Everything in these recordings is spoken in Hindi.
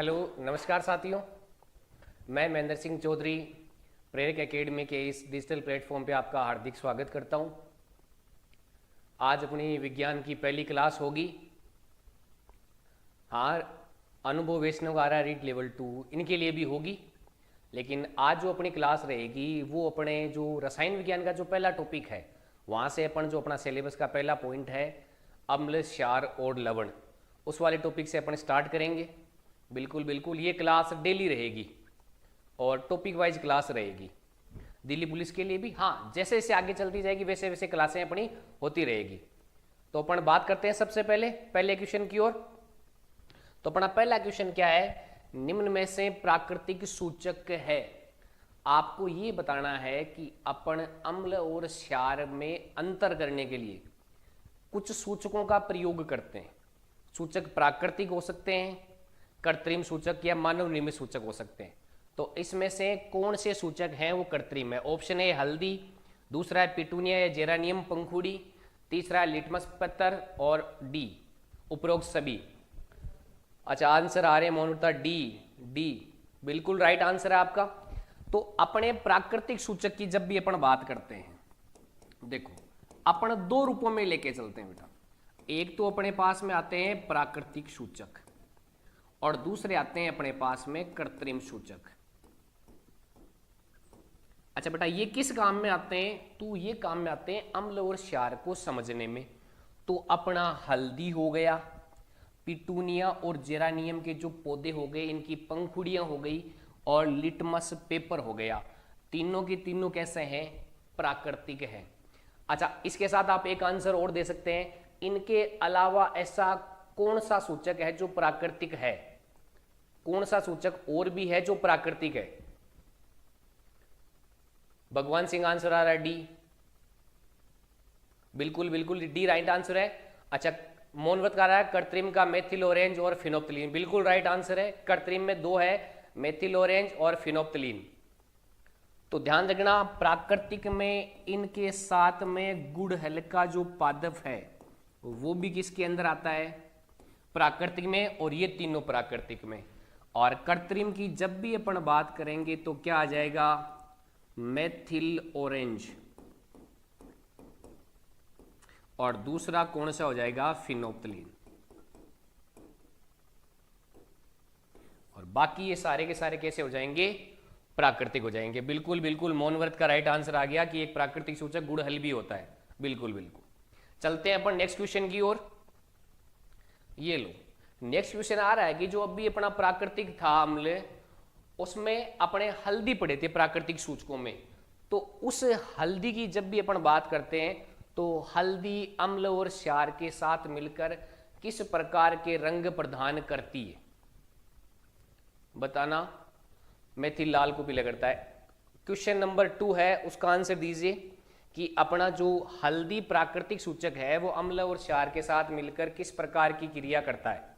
हेलो नमस्कार साथियों, मैं महेंद्र सिंह चौधरी प्रेरक एकेडमी के इस डिजिटल प्लेटफॉर्म पे आपका हार्दिक स्वागत करता हूं। आज अपनी विज्ञान की पहली क्लास होगी। हाँ, अनुभव वैष्णव आर्या रीड लेवल 2 इनके लिए भी होगी, लेकिन आज जो अपनी क्लास रहेगी वो अपने जो रसायन विज्ञान का जो पहला टॉपिक है वहाँ से अपन जो अपना सिलेबस का पहला पॉइंट है अम्ल, क्षार और लवण, उस वाले टॉपिक से अपन स्टार्ट करेंगे। बिल्कुल बिल्कुल, ये क्लास डेली रहेगी और टॉपिक वाइज क्लास रहेगी दिल्ली पुलिस के लिए भी। हाँ, जैसे जैसे आगे चलती जाएगी वैसे वैसे क्लासें अपनी होती रहेगी। तो अपन बात करते हैं सबसे पहले क्वेश्चन की ओर। तो अपना पहला क्वेश्चन क्या है, निम्न में से प्राकृतिक सूचक है। आपको ये बताना है कि अपन अम्ल और क्षार में अंतर करने के लिए कुछ सूचकों का प्रयोग करते हैं। सूचक प्राकृतिक हो सकते हैं, कृत्रिम सूचक या मानव निर्मित सूचक हो सकते हैं। तो इसमें से कौन से सूचक हैं वो कृत्रिम है? ऑप्शन ए हल्दी, दूसरा है पिटूनिया या जेरानियम पंखुड़ी, तीसरा है लिटमस पत्थर और डी उपरोक्त सभी। अच्छा, आंसर आ रहे हैं मौनता डी बिल्कुल राइट आंसर है आपका। तो अपने प्राकृतिक सूचक की जब भी अपन बात करते हैं, देखो अपन दो रूपों में लेके चलते हैं बेटा। एक तो अपने पास में आते हैं प्राकृतिक सूचक और दूसरे आते हैं अपने पास में कृत्रिम सूचक। अच्छा बेटा, ये किस काम में आते हैं? तो ये काम में आते हैं अम्ल और क्षार को समझने में। तो अपना हल्दी हो गया, पिटूनिया और जेरानियम के जो पौधे हो गए, इनकी पंखुड़ियां हो गई, और लिटमस पेपर हो गया, तीनों की तीनों कैसे हैं? प्राकृतिक हैं। अच्छा, इसके साथ आप एक आंसर और दे सकते हैं, इनके अलावा ऐसा कौन सा सूचक है जो प्राकृतिक है? कौन सा सूचक और भी है जो प्राकृतिक है? भगवान सिंह आंसर आ रहा है डी। बिल्कुल बिल्कुल डी राइट आंसर है। अच्छा, मोनवत का रहा है कृत्रिम का मेथिल ऑरेंज और फिनोप्थलीन, बिल्कुल राइट आंसर है। कृत्रिम में दो है, मेथिल ऑरेंज और फिनोप्थलीन। तो ध्यान रखना, प्राकृतिक में इनके साथ में गुड़हल का जो पादप है वो भी किसके अंदर आता है? प्राकृतिक में, और ये तीनों प्राकृतिक में। और कृत्रिम की जब भी अपन बात करेंगे तो क्या आ जाएगा? मेथिल ऑरेंज, और दूसरा कौन सा हो जाएगा? फिनोप्थलीन। और बाकी ये सारे के सारे कैसे हो जाएंगे? प्राकृतिक हो जाएंगे। बिल्कुल बिल्कुल, मौनव्रत का राइट आंसर आ गया कि एक प्राकृतिक सूचक गुड़हल भी होता है। बिल्कुल बिल्कुल। चलते हैं अपन नेक्स्ट क्वेश्चन की ओर। ये लो, नेक्स्ट क्वेश्चन आ रहा है कि जो अभी अपना प्राकृतिक था अम्ल, उसमें अपने हल्दी पढ़े थे प्राकृतिक सूचकों में। तो उस हल्दी की जब भी अपन बात करते हैं तो हल्दी अम्ल और क्षार के साथ मिलकर किस प्रकार के रंग प्रदान करती है? बताना। मेथिल लाल को पीला करता है। क्वेश्चन नंबर 2 है, उसका आंसर दीजिए कि अपना जो हल्दी प्राकृतिक सूचक है वो अम्ल और क्षार के साथ मिलकर किस प्रकार की क्रिया करता है?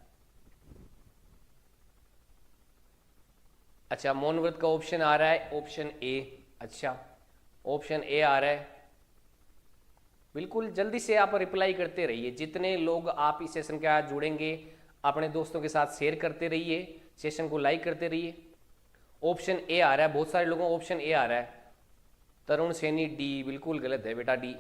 अच्छा, मौनव्रत का ऑप्शन आ रहा है ऑप्शन ए। अच्छा, ऑप्शन ए आ रहा है। बिल्कुल जल्दी से आप रिप्लाई करते रहिए। जितने लोग आप इस सेशन के साथ जुड़ेंगे अपने दोस्तों के साथ शेयर करते रहिए, सेशन को लाइक करते रहिए। ऑप्शन ए आ रहा है, बहुत सारे लोगों को ऑप्शन ए आ रहा है। तरुण सैनी डी, बिल्कुल गलत है बेटा, डी।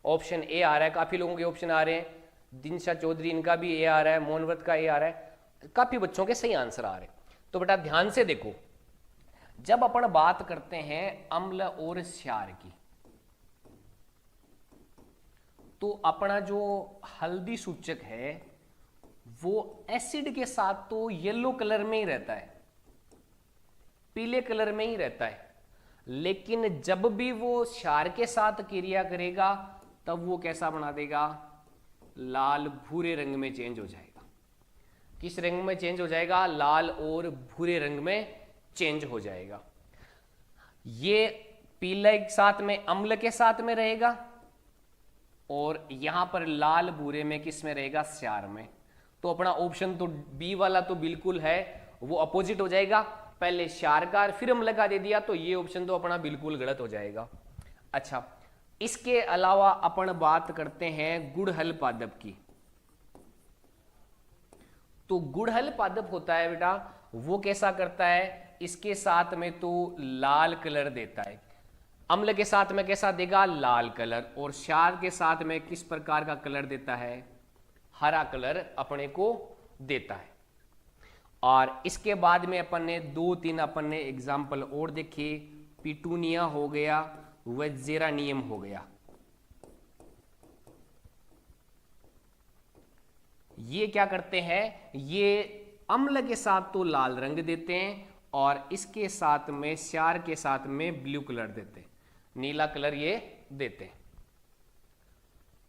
ऑप्शन ए आ रहा है, काफ़ी लोगों के ऑप्शन आ रहे हैं। दिनशा चौधरी, इनका भी ए आ रहा है, मोहनव्रत का ए आ रहा है, काफ़ी बच्चों के सही आंसर आ रहे हैं। तो बेटा ध्यान से देखो, जब अपन बात करते हैं अम्ल और क्षार की, तो अपना जो हल्दी सूचक है वो एसिड के साथ तो येलो कलर में ही रहता है, पीले कलर में ही रहता है, लेकिन जब भी वो क्षार के साथ क्रिया करेगा तब वो कैसा बना देगा? लाल भूरे रंग में चेंज हो जाएगा। किस रंग में चेंज हो जाएगा? लाल और भूरे रंग में चेंज हो जाएगा। ये पीले के साथ में अम्ल के साथ में रहेगा और यहां पर लाल भूरे में किस में रहेगा? क्षार में। तो अपना ऑप्शन तो बी वाला तो बिल्कुल है, वो अपोजिट हो जाएगा। पहले क्षार का फिर अम्ल का दे दिया तो ये ऑप्शन तो अपना बिल्कुल गलत हो जाएगा। अच्छा, इसके अलावा अपन बात करते हैं गुड़हल पादप की। तो गुड़हल पादप होता है बेटा, वो कैसा करता है, इसके साथ में तो लाल कलर देता है, अम्ल के साथ में कैसा देगा, लाल कलर, और क्षार के साथ में किस प्रकार का कलर देता है, हरा कलर अपने को देता है। और इसके बाद में अपन ने 2-3 अपन ने एग्जाम्पल और देखे, पिटूनिया हो गया, व जेरानियम हो गया। ये क्या करते हैं, ये अम्ल के साथ तो लाल रंग देते हैं और इसके साथ में क्षार के साथ में ब्लू कलर देते हैं, नीला कलर ये देते हैं।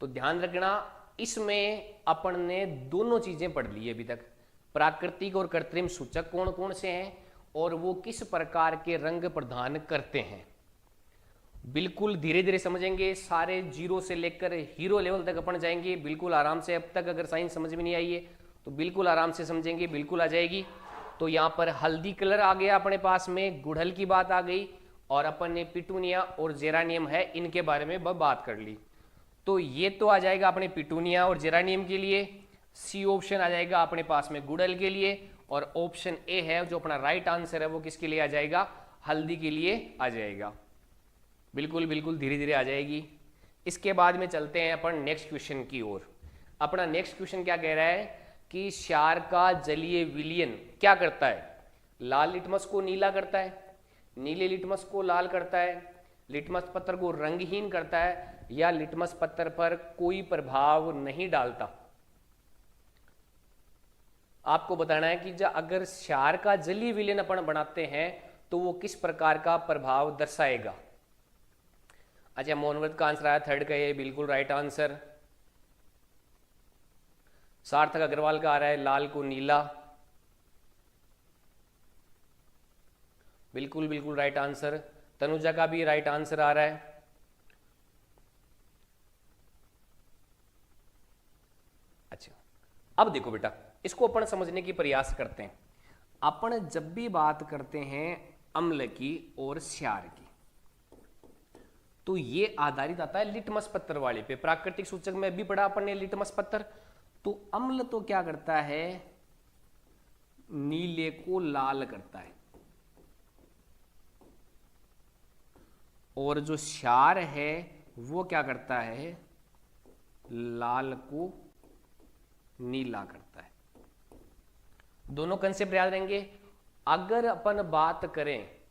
तो ध्यान रखना, इसमें अपन ने दोनों चीजें पढ़ ली अभी तक, प्राकृतिक और कृत्रिम सूचक कौन कौन से हैं और वो किस प्रकार के रंग प्रदान करते हैं। बिल्कुल धीरे धीरे समझेंगे, सारे जीरो से लेकर हीरो लेवल तक अपन जाएंगे बिल्कुल आराम से। अब तक अगर साइंस समझ में नहीं आई है तो बिल्कुल आराम से समझेंगे, बिल्कुल आ जाएगी। तो यहाँ पर हल्दी कलर आ गया अपने पास में, गुड़हल की बात आ गई, और अपन ने पिटूनिया और जेरानियम है इनके बारे में बात कर ली। तो ये तो आ जाएगा अपने पिटूनिया और जेरानियम के लिए, सी ऑप्शन आ जाएगा अपने पास में गुड़हल के लिए, और ऑप्शन ए है जो अपना राइट आंसर है वो किसके लिए आ जाएगा, हल्दी के लिए आ जाएगा। बिल्कुल बिल्कुल धीरे धीरे आ जाएगी। इसके बाद में चलते हैं अपन नेक्स्ट क्वेश्चन की ओर। अपना नेक्स्ट क्वेश्चन क्या कह रहा है कि क्षार का जलीय विलयन क्या करता है, लाल लिटमस को नीला करता है, नीले लिटमस को लाल करता है, लिटमस पत्थर को रंगहीन करता है, या लिटमस पत्थर पर कोई प्रभाव नहीं डालता। आपको बताना है कि जब अगर क्षार का जलीय विलयन अपन बनाते हैं तो वो किस प्रकार का प्रभाव दर्शाएगा। अच्छा, मोहनव्रत का आंसर आया थर्ड का, ये बिल्कुल राइट आंसर। सार्थक अग्रवाल का आ रहा है लाल को नीला, बिल्कुल बिल्कुल राइट आंसर। तनुजा का भी राइट आंसर आ रहा है। अच्छा, अब देखो बेटा, इसको अपन समझने की प्रयास करते हैं। अपन जब भी बात करते हैं अम्ल की और क्षार की, तो ये आधारित आता है लिटमस पत्थर वाले पे। प्राकृतिक सूचक में भी पढ़ा अपन ने लिटमस पत्थर। तो अम्ल तो क्या करता है, नीले को लाल करता है, और जो क्षार है वो क्या करता है, लाल को नीला करता है। दोनों कंसेप्ट याद रहेंगे। अगर अपन बात करें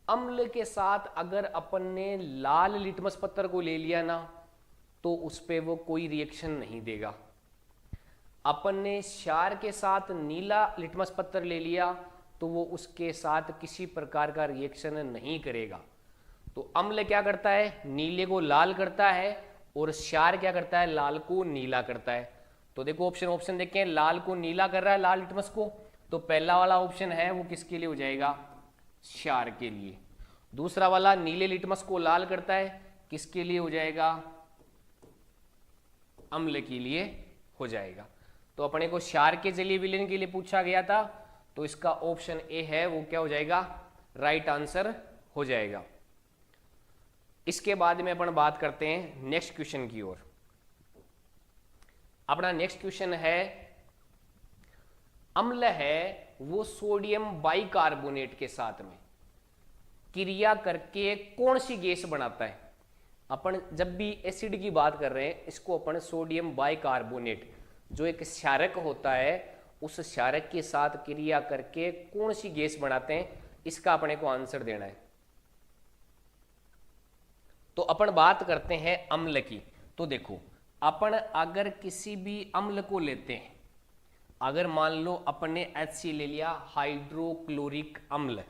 अम्ल के साथ, अगर अपन ने लाल लिटमस पत्थर को ले लिया ना तो उस पे वो कोई रिएक्शन नहीं देगा। अपन ने क्षार के साथ नीला लिटमस पत्थर ले लिया तो वो उसके साथ किसी प्रकार का रिएक्शन नहीं करेगा। तो अम्ल क्या करता है, नीले को लाल करता है, और क्षार क्या करता है, लाल को नीला करता है। तो देखो ऑप्शन देखें, लाल को नीला कर रहा है लाल लिटमस को, तो पहला वाला ऑप्शन है वो किसके लिए हो जाएगा, क्षार के लिए। दूसरा वाला नीले लिटमस को लाल करता है, किसके लिए हो जाएगा, अम्ल के लिए हो जाएगा। तो अपने को क्षार के जलीय विलयन के लिए पूछा गया था, तो इसका ऑप्शन ए है वो क्या हो जाएगा, राइट आंसर हो जाएगा। इसके बाद में अपन बात करते हैं नेक्स्ट क्वेश्चन की ओर। अपना नेक्स्ट क्वेश्चन है, अम्ल है वो सोडियम बाइकार्बोनेट के साथ में क्रिया करके कौन सी गैस बनाता है। अपन जब भी एसिड की बात कर रहे हैं, इसको अपन सोडियम बाइकार्बोनेट जो एक क्षारक होता है, उस क्षारक के साथ क्रिया करके कौन सी गैस बनाते हैं, इसका अपने को आंसर देना है। तो अपन बात करते हैं अम्ल की। तो देखो, अपन अगर किसी भी अम्ल को लेते हैं, अगर मान लो अपन ने HC ले लिया, हाइड्रोक्लोरिक अम्ल,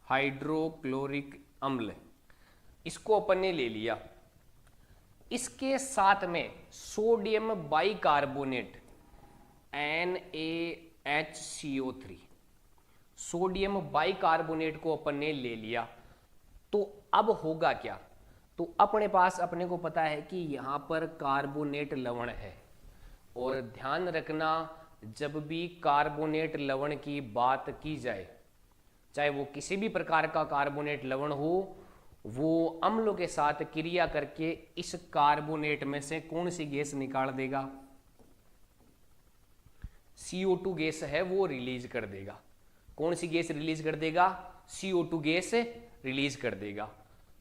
हाइड्रोक्लोरिक अम्ल, इसको अपन ने ले लिया, इसके साथ में sodium bicarbonate NaHCO3, sodium bicarbonate को अपन ने ले लिया, तो अब होगा क्या। तो अपने पास अपने को पता है कि यहां पर कार्बोनेट लवण है, और ध्यान रखना जब भी कार्बोनेट लवण की बात की जाए, चाहे वो किसी भी प्रकार का कार्बोनेट लवण हो, वो अम्लों के साथ क्रिया करके इस कार्बोनेट में से कौन सी गैस निकाल देगा? CO2 गैस है वो रिलीज कर देगा। कौन सी गैस रिलीज कर देगा? CO2 गैस रिलीज कर देगा।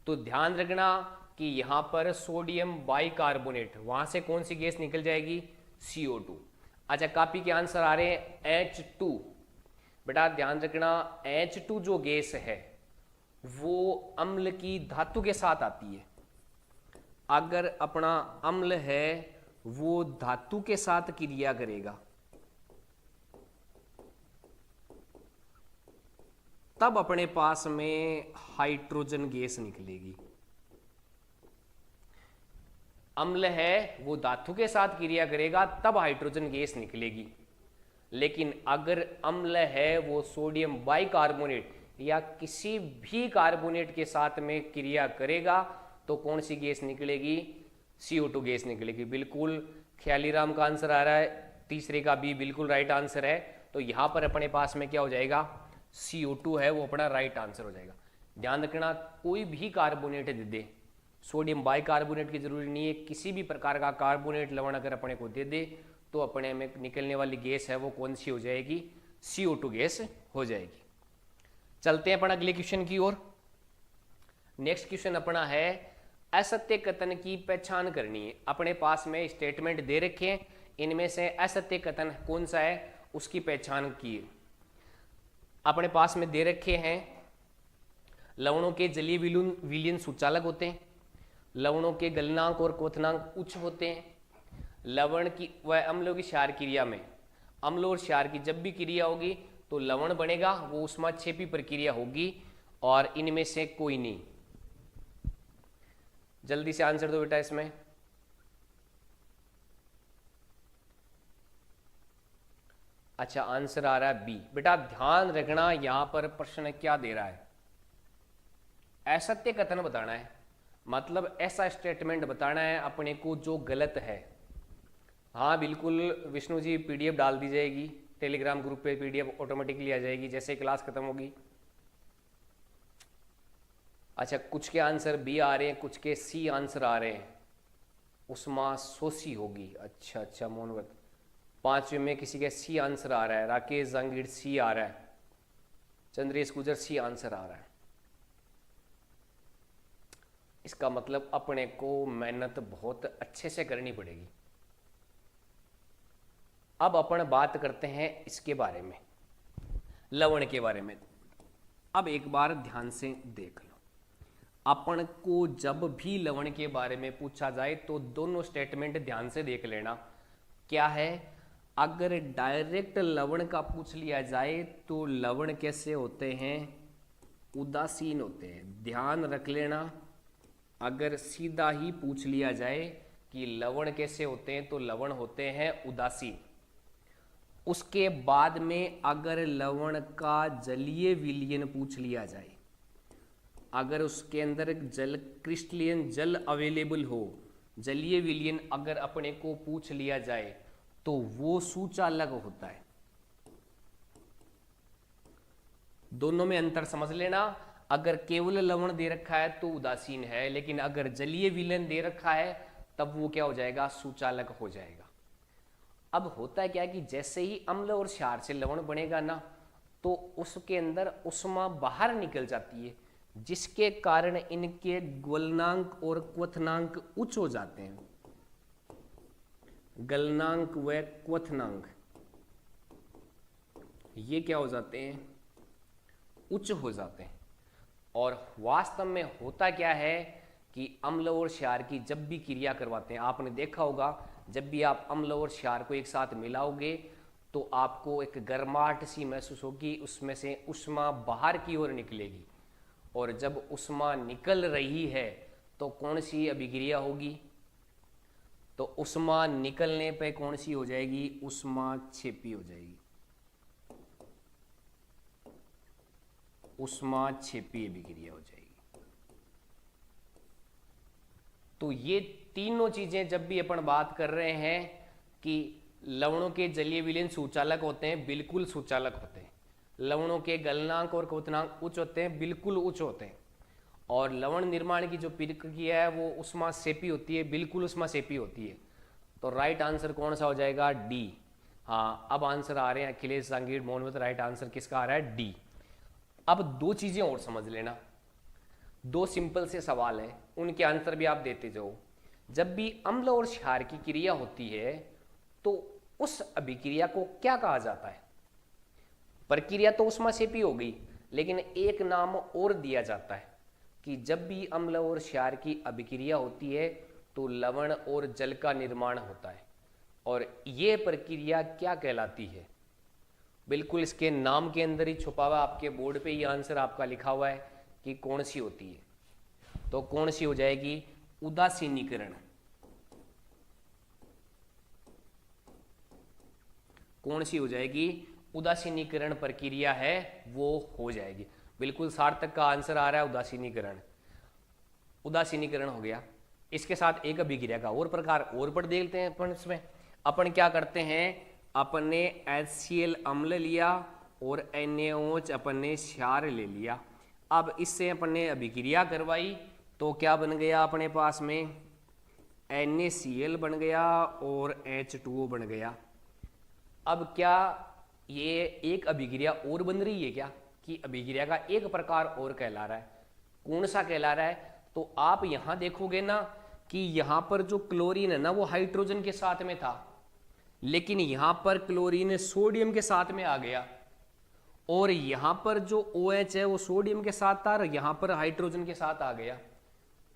तो ध्यान रखना कि यहां पर सोडियम बाइकार्बोनेट, वहां से कौन सी गैस निकल जाएगी? CO2। अच्छा, कॉपी के आंसर आ रहे हैं H2। बेटा ध्यान रखना, H2 जो गैस है वो अम्ल की धातु के साथ आती है। अगर अपना अम्ल है वो धातु के साथ क्रिया करेगा तब अपने पास में हाइड्रोजन गैस निकलेगी। अम्ल है वो धातु के साथ क्रिया करेगा तब हाइड्रोजन गैस निकलेगी। लेकिन अगर अम्ल है वो सोडियम बाइकार्बोनेट या किसी भी कार्बोनेट के साथ में क्रिया करेगा तो कौन सी गैस निकलेगी? CO2 गैस निकलेगी। बिल्कुल ख्यालीराम का आंसर आ रहा है, तीसरे का भी बिल्कुल राइट आंसर है। तो यहां पर अपने पास में क्या हो जाएगा? CO2 है वो अपना राइट आंसर हो जाएगा। ध्यान रखना, कोई भी कार्बोनेट दे दे, सोडियम बाइकार्बोनेट की जरूरी नहीं है, किसी भी प्रकार का कार्बोनेट लवण अगर अपने को दे दे तो अपने में निकलने वाली गैस है वो कौन सी हो जाएगी? CO2 गैस हो जाएगी। चलते हैं अपन अगले क्वेश्चन की ओर। नेक्स्ट क्वेश्चन अपना है असत्य कथन की पहचान करनी है। अपने पास में स्टेटमेंट दे रखे हैं, इनमें से असत्य कथन कौन सा है उसकी पहचान की। अपने पास में दे रखे हैं लवणों के जलीय विलयन सूचालक होते हैं, लवणों के गलनांक और क्वथनांक उच्च होते हैं, लवण की व अम्लों की क्षार क्रिया में अम्ल और क्षार की जब भी क्रिया होगी तो लवण बनेगा, वो ऊष्माक्षेपी प्रक्रिया होगी, और इनमें से कोई नहीं। जल्दी से आंसर दो बेटा इसमें। अच्छा, आंसर आ रहा है बी। बेटा ध्यान रखना, यहां पर प्रश्न क्या दे रहा है? असत्य कथन बताना है, मतलब ऐसा स्टेटमेंट बताना है अपने को जो गलत है। हाँ बिल्कुल विष्णु जी, PDF डाल दी जाएगी टेलीग्राम ग्रुप पे, PDF ऑटोमेटिकली आ जाएगी जैसे क्लास खत्म होगी। अच्छा, कुछ के आंसर बी आ रहे हैं, कुछ के सी आंसर आ रहे हैं। उस्मा सोसी होगी। अच्छा मोहनवत, 5वें में किसी का सी आंसर आ रहा है, राकेश जहांगीर सी आ रहा है, चंद्रेश गुजर सी आंसर आ रहा है। इसका मतलब अपने को मेहनत बहुत अच्छे से करनी पड़ेगी। अब अपन बात करते हैं इसके बारे में, लवण के बारे में। अब एक बार ध्यान से देख लो, अपन को जब भी लवण के बारे में पूछा जाए तो दोनों स्टेटमेंट ध्यान से देख लेना। क्या है? अगर डायरेक्ट लवण का पूछ लिया जाए तो लवण कैसे होते हैं? उदासीन होते हैं। ध्यान रख लेना, अगर सीधा ही पूछ लिया जाए कि लवण कैसे होते हैं तो लवण होते हैं उदासीन। उसके बाद में अगर लवण का जलीय विलयन पूछ लिया जाए, अगर उसके अंदर जल क्रिस्टलियन जल अवेलेबल हो, जलीय विलयन अगर अपने को पूछ लिया जाए तो वो सूचालक होता है। दोनों में अंतर समझ लेना। अगर केवल लवण दे रखा है तो उदासीन है, लेकिन अगर जलीय विलयन दे रखा है तब वो क्या हो जाएगा? सूचालक हो जाएगा। अब होता क्या है कि जैसे ही अम्ल और क्षार से लवण बनेगा ना, तो उसके अंदर उष्मा बाहर निकल जाती है, जिसके कारण इनके गलनांक और क्वथनांक उच्च हो जाते हैं। गलनांक व क्वथनांक ये क्या हो जाते हैं? उच्च हो जाते हैं। और वास्तव में होता क्या है कि अम्ल और क्षार की जब भी क्रिया करवाते हैं, आपने देखा होगा जब भी आप अम्ल और क्षार को एक साथ मिलाओगे तो आपको एक गर्माहट सी महसूस होगी, उसमें से उष्मा बाहर की ओर निकलेगी। और जब उष्मा निकल रही है तो कौन सी अभिक्रिया होगी? तो उष्मा निकलने पे कौन सी हो जाएगी? ऊष्माक्षेपी हो जाएगी। ऊष्माक्षेपी अभिक्रिया हो जाएगी। तो ये तीनों चीजें जब भी अपन बात कर रहे हैं कि लवणों के जलीय विलयन सूचालक होते हैं, बिल्कुल सूचालक होते हैं। लवणों के गलनांक और क्वथनांक उच्च होते हैं, बिल्कुल उच्च होते हैं। और लवण निर्माण की जो प्रक्रिया है वो उष्माक्षेपी होती है, बिल्कुल उष्माक्षेपी होती है। तो राइट आंसर कौन सा हो जाएगा? डी। हाँ, अब आंसर आ रहे हैं अखिलेश जहांगीर मोहम्मद, राइट आंसर किसका आ रहा है? डी। अब दो चीजें और समझ लेना, दो सिंपल से सवाल है, उनके आंसर भी आप देते जाओ। जब भी अम्ल और क्षार की क्रिया होती है तो उस अभिक्रिया को क्या कहा जाता है? प्रक्रिया तो उष्माक्षेपी हो गई, लेकिन एक नाम और दिया जाता है कि जब भी अम्ल और क्षार की अभिक्रिया होती है तो लवण और जल का निर्माण होता है, और ये प्रक्रिया क्या कहलाती है? बिल्कुल इसके नाम के अंदर ही छुपा हुआ, आपके बोर्ड पे ये आंसर आपका लिखा हुआ है कि कौन सी होती है। तो कौन सी हो जाएगी? उदासीनीकरण। कौन सी हो जाएगी? उदासीनीकरण प्रक्रिया है वो हो जाएगी। बिल्कुल सार्थक का आंसर आ रहा है उदासीनीकरण। उदासीनीकरण हो गया। इसके साथ एक अभिक्रिया का और प्रकार और पर देखते हैं अपन। इसमें अपन क्या करते हैं, अपन ने HCl अम्ल लिया और NaOH अपन ने क्षार ले लिया। अब इससे अपन ने अभिक्रिया करवाई तो क्या बन गया अपने पास में? NaCl बन गया और H2O बन गया। अब क्या ये एक अभिक्रिया और बन रही है क्या? कि अभिक्रिया का एक प्रकार और कहला रहा है। कौन सा कहला रहा है? तो आप यहां देखोगे ना कि यहां पर जो क्लोरीन है ना वो हाइड्रोजन के साथ में था, लेकिन यहां पर क्लोरीन सोडियम के साथ में आ गया, और यहां पर जो OH है वो सोडियम के साथ था और यहां पर हाइड्रोजन के साथ आ गया।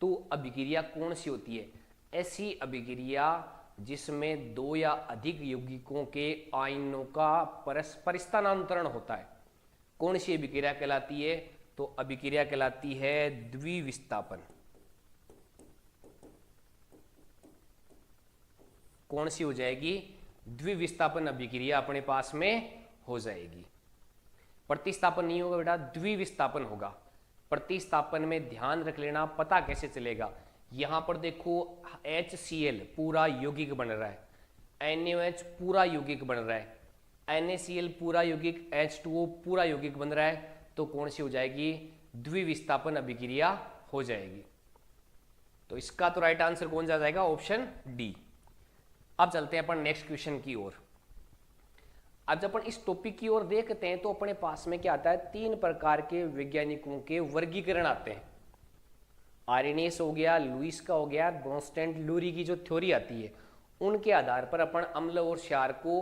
तो अभिक्रिया कौन सी होती है? ऐसी अभिक्रिया जिसमें दो या अधिक यौगिकों के आयनों का परस्पर स्थानांतरण होता है। कौन सी अभिक्रिया कहलाती है? तो अभिक्रिया कहलाती है द्विविस्थापन। कौन सी हो जाएगी? द्विविस्थापन अभिक्रिया अपने पास में हो जाएगी। प्रतिस्थापन नहीं होगा बेटा, द्विविस्थापन होगा। प्रतिस्थापन में ध्यान रख लेना, पता कैसे चलेगा? यहां पर देखो HCl पूरा यौगिक बन रहा है, NaOH पूरा यौगिक बन रहा है, NaCl पूरा यौगिक, H2O पूरा यौगिक बन रहा है। तो कौन सी हो जाएगी? द्विविस्थापन अभिक्रिया हो जाएगी। तो इसका तो राइट आंसर कौन सा जाएगा? Option D. अब चलते हैं अपन नेक्स्ट क्वेश्चन की ओर। अब जब अपन इस टॉपिक की ओर देखते हैं तो अपने पास में क्या आता है? 3 प्रकार के वैज्ञानिकों के वर्गीकरण आते हैं। आर्रेनियस हो गया, लुईस का हो गया, ब्रोंस्टेड लूरी की जो थ्योरी आती है, उनके आधार पर अपन अम्ल और क्षार को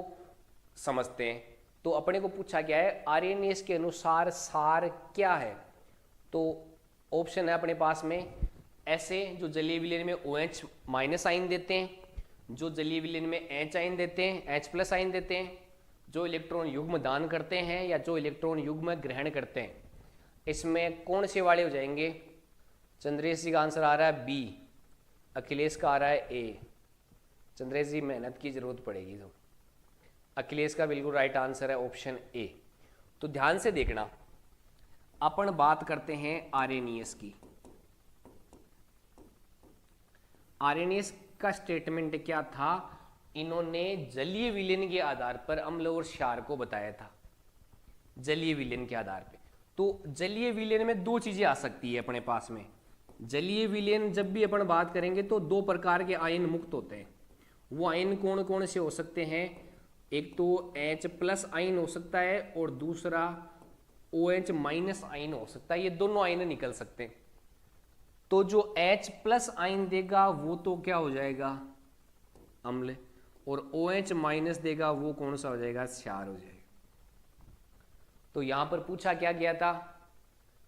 समझते हैं। तो अपने को पूछा गया है आर्रेनियस के अनुसार सार क्या है? तो ऑप्शन है अपने पास में ऐसे, जो जलीय विलयन में OH माइनस आयन देते हैं, जो जलीय विलयन में H आयन देते हैं, H प्लस आयन देते हैं, जो इलेक्ट्रॉन युग्म दान करते हैं या जो इलेक्ट्रॉन युग्म ग्रहण करते हैं। इसमें कौन से वाले हो जाएंगे? चंद्रेश जी का आंसर आ रहा है बी, अखिलेश का आ रहा है ए। चंद्रेश जी मेहनत की जरूरत पड़ेगी तो। अखिलेश का बिल्कुल राइट आंसर है ऑप्शन ए। तो ध्यान से देखना, अपन बात करते हैं आर्रेनियस की। आर्रेनियस का स्टेटमेंट क्या था? इन्होंने जलीय विलयन के आधार पर अम्ल और क्षार को बताया था, जलीय विलयन के आधार पे। तो जलीय विलयन में 2 चीजें आ सकती है अपने पास में। जलीय विलयन जब भी अपन बात करेंगे तो 2 प्रकार के आयन मुक्त होते हैं। वो आयन कौन कौन से हो सकते हैं? एक तो H प्लस आयन हो सकता है और दूसरा OH माइनस आयन हो सकता है। ये दोनों आयन निकल सकते हैं। तो जो H प्लस आयन देगा वो तो क्या हो जाएगा? अम्ल। और OH माइनस देगा वो कौन सा हो जाएगा? क्षार हो जाएगा। तो यहां पर पूछा क्या गया था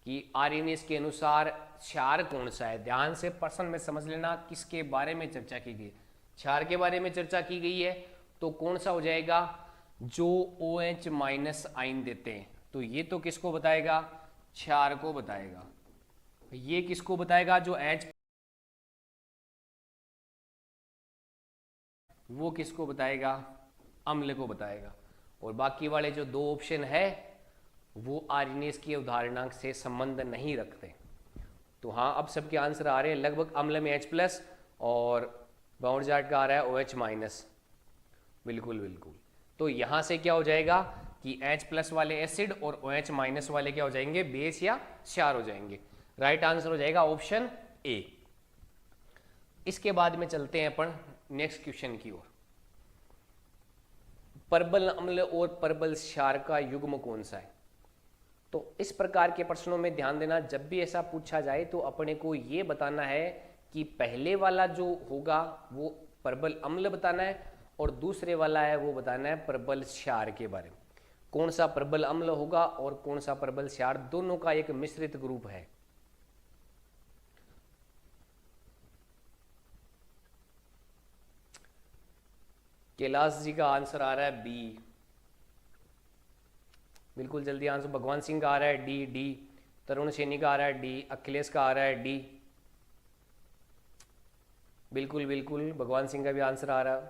कि आर्रेनियस के अनुसार क्षार कौन सा है? ध्यान से प्रश्न में समझ लेना किसके बारे में चर्चा की गई। क्षार के बारे में चर्चा की गई है। तो कौन सा हो जाएगा? जो OH माइनस आयन देते हैं। तो ये तो किसको बताएगा? क्षार को बताएगा। ये किसको बताएगा? जो H, वो किसको बताएगा? अम्ल को बताएगा। और बाकी वाले जो 2 ऑप्शन है वो आर्रेनियस की अवधारणा से संबंध नहीं रखते। तो हाँ, अब सबके आंसर आ रहे हैं लगभग। अम्ल में H प्लस और बाउंड चार्ट का आ रहा है OH माइनस। बिल्कुल बिल्कुल। तो यहाँ से क्या हो जाएगा? कि H प्लस वाले एसिड और OH माइनस वाले क्या हो जाएंगे, बेस या क्षार हो जाएंगे। राइट आंसर हो जाएगा ऑप्शन ए। इसके बाद में चलते हैं अपन नेक्स्ट क्वेश्चन की ओर। परबल अम्ल और परबल क्षार का युग्म कौन सा है? तो इस प्रकार के प्रश्नों में ध्यान देना, जब भी ऐसा पूछा जाए तो अपने को ये बताना है कि पहले वाला जो होगा वो परबल अम्ल बताना है और दूसरे वाला है वो बताना है परबल क्षार के बारे में। कौन सा परबल अम्ल होगा और कौन सा परबल क्षार, दोनों का एक मिश्रित ग्रुप है। कैलाश जी का आंसर आ रहा है बी, बिल्कुल जल्दी आंसर। भगवान सिंह का आ रहा है डी, डी। तरुण सैनी का आ रहा है डी, अखिलेश का आ रहा है डी। बिल्कुल बिल्कुल भगवान सिंह का भी आंसर आ रहा है।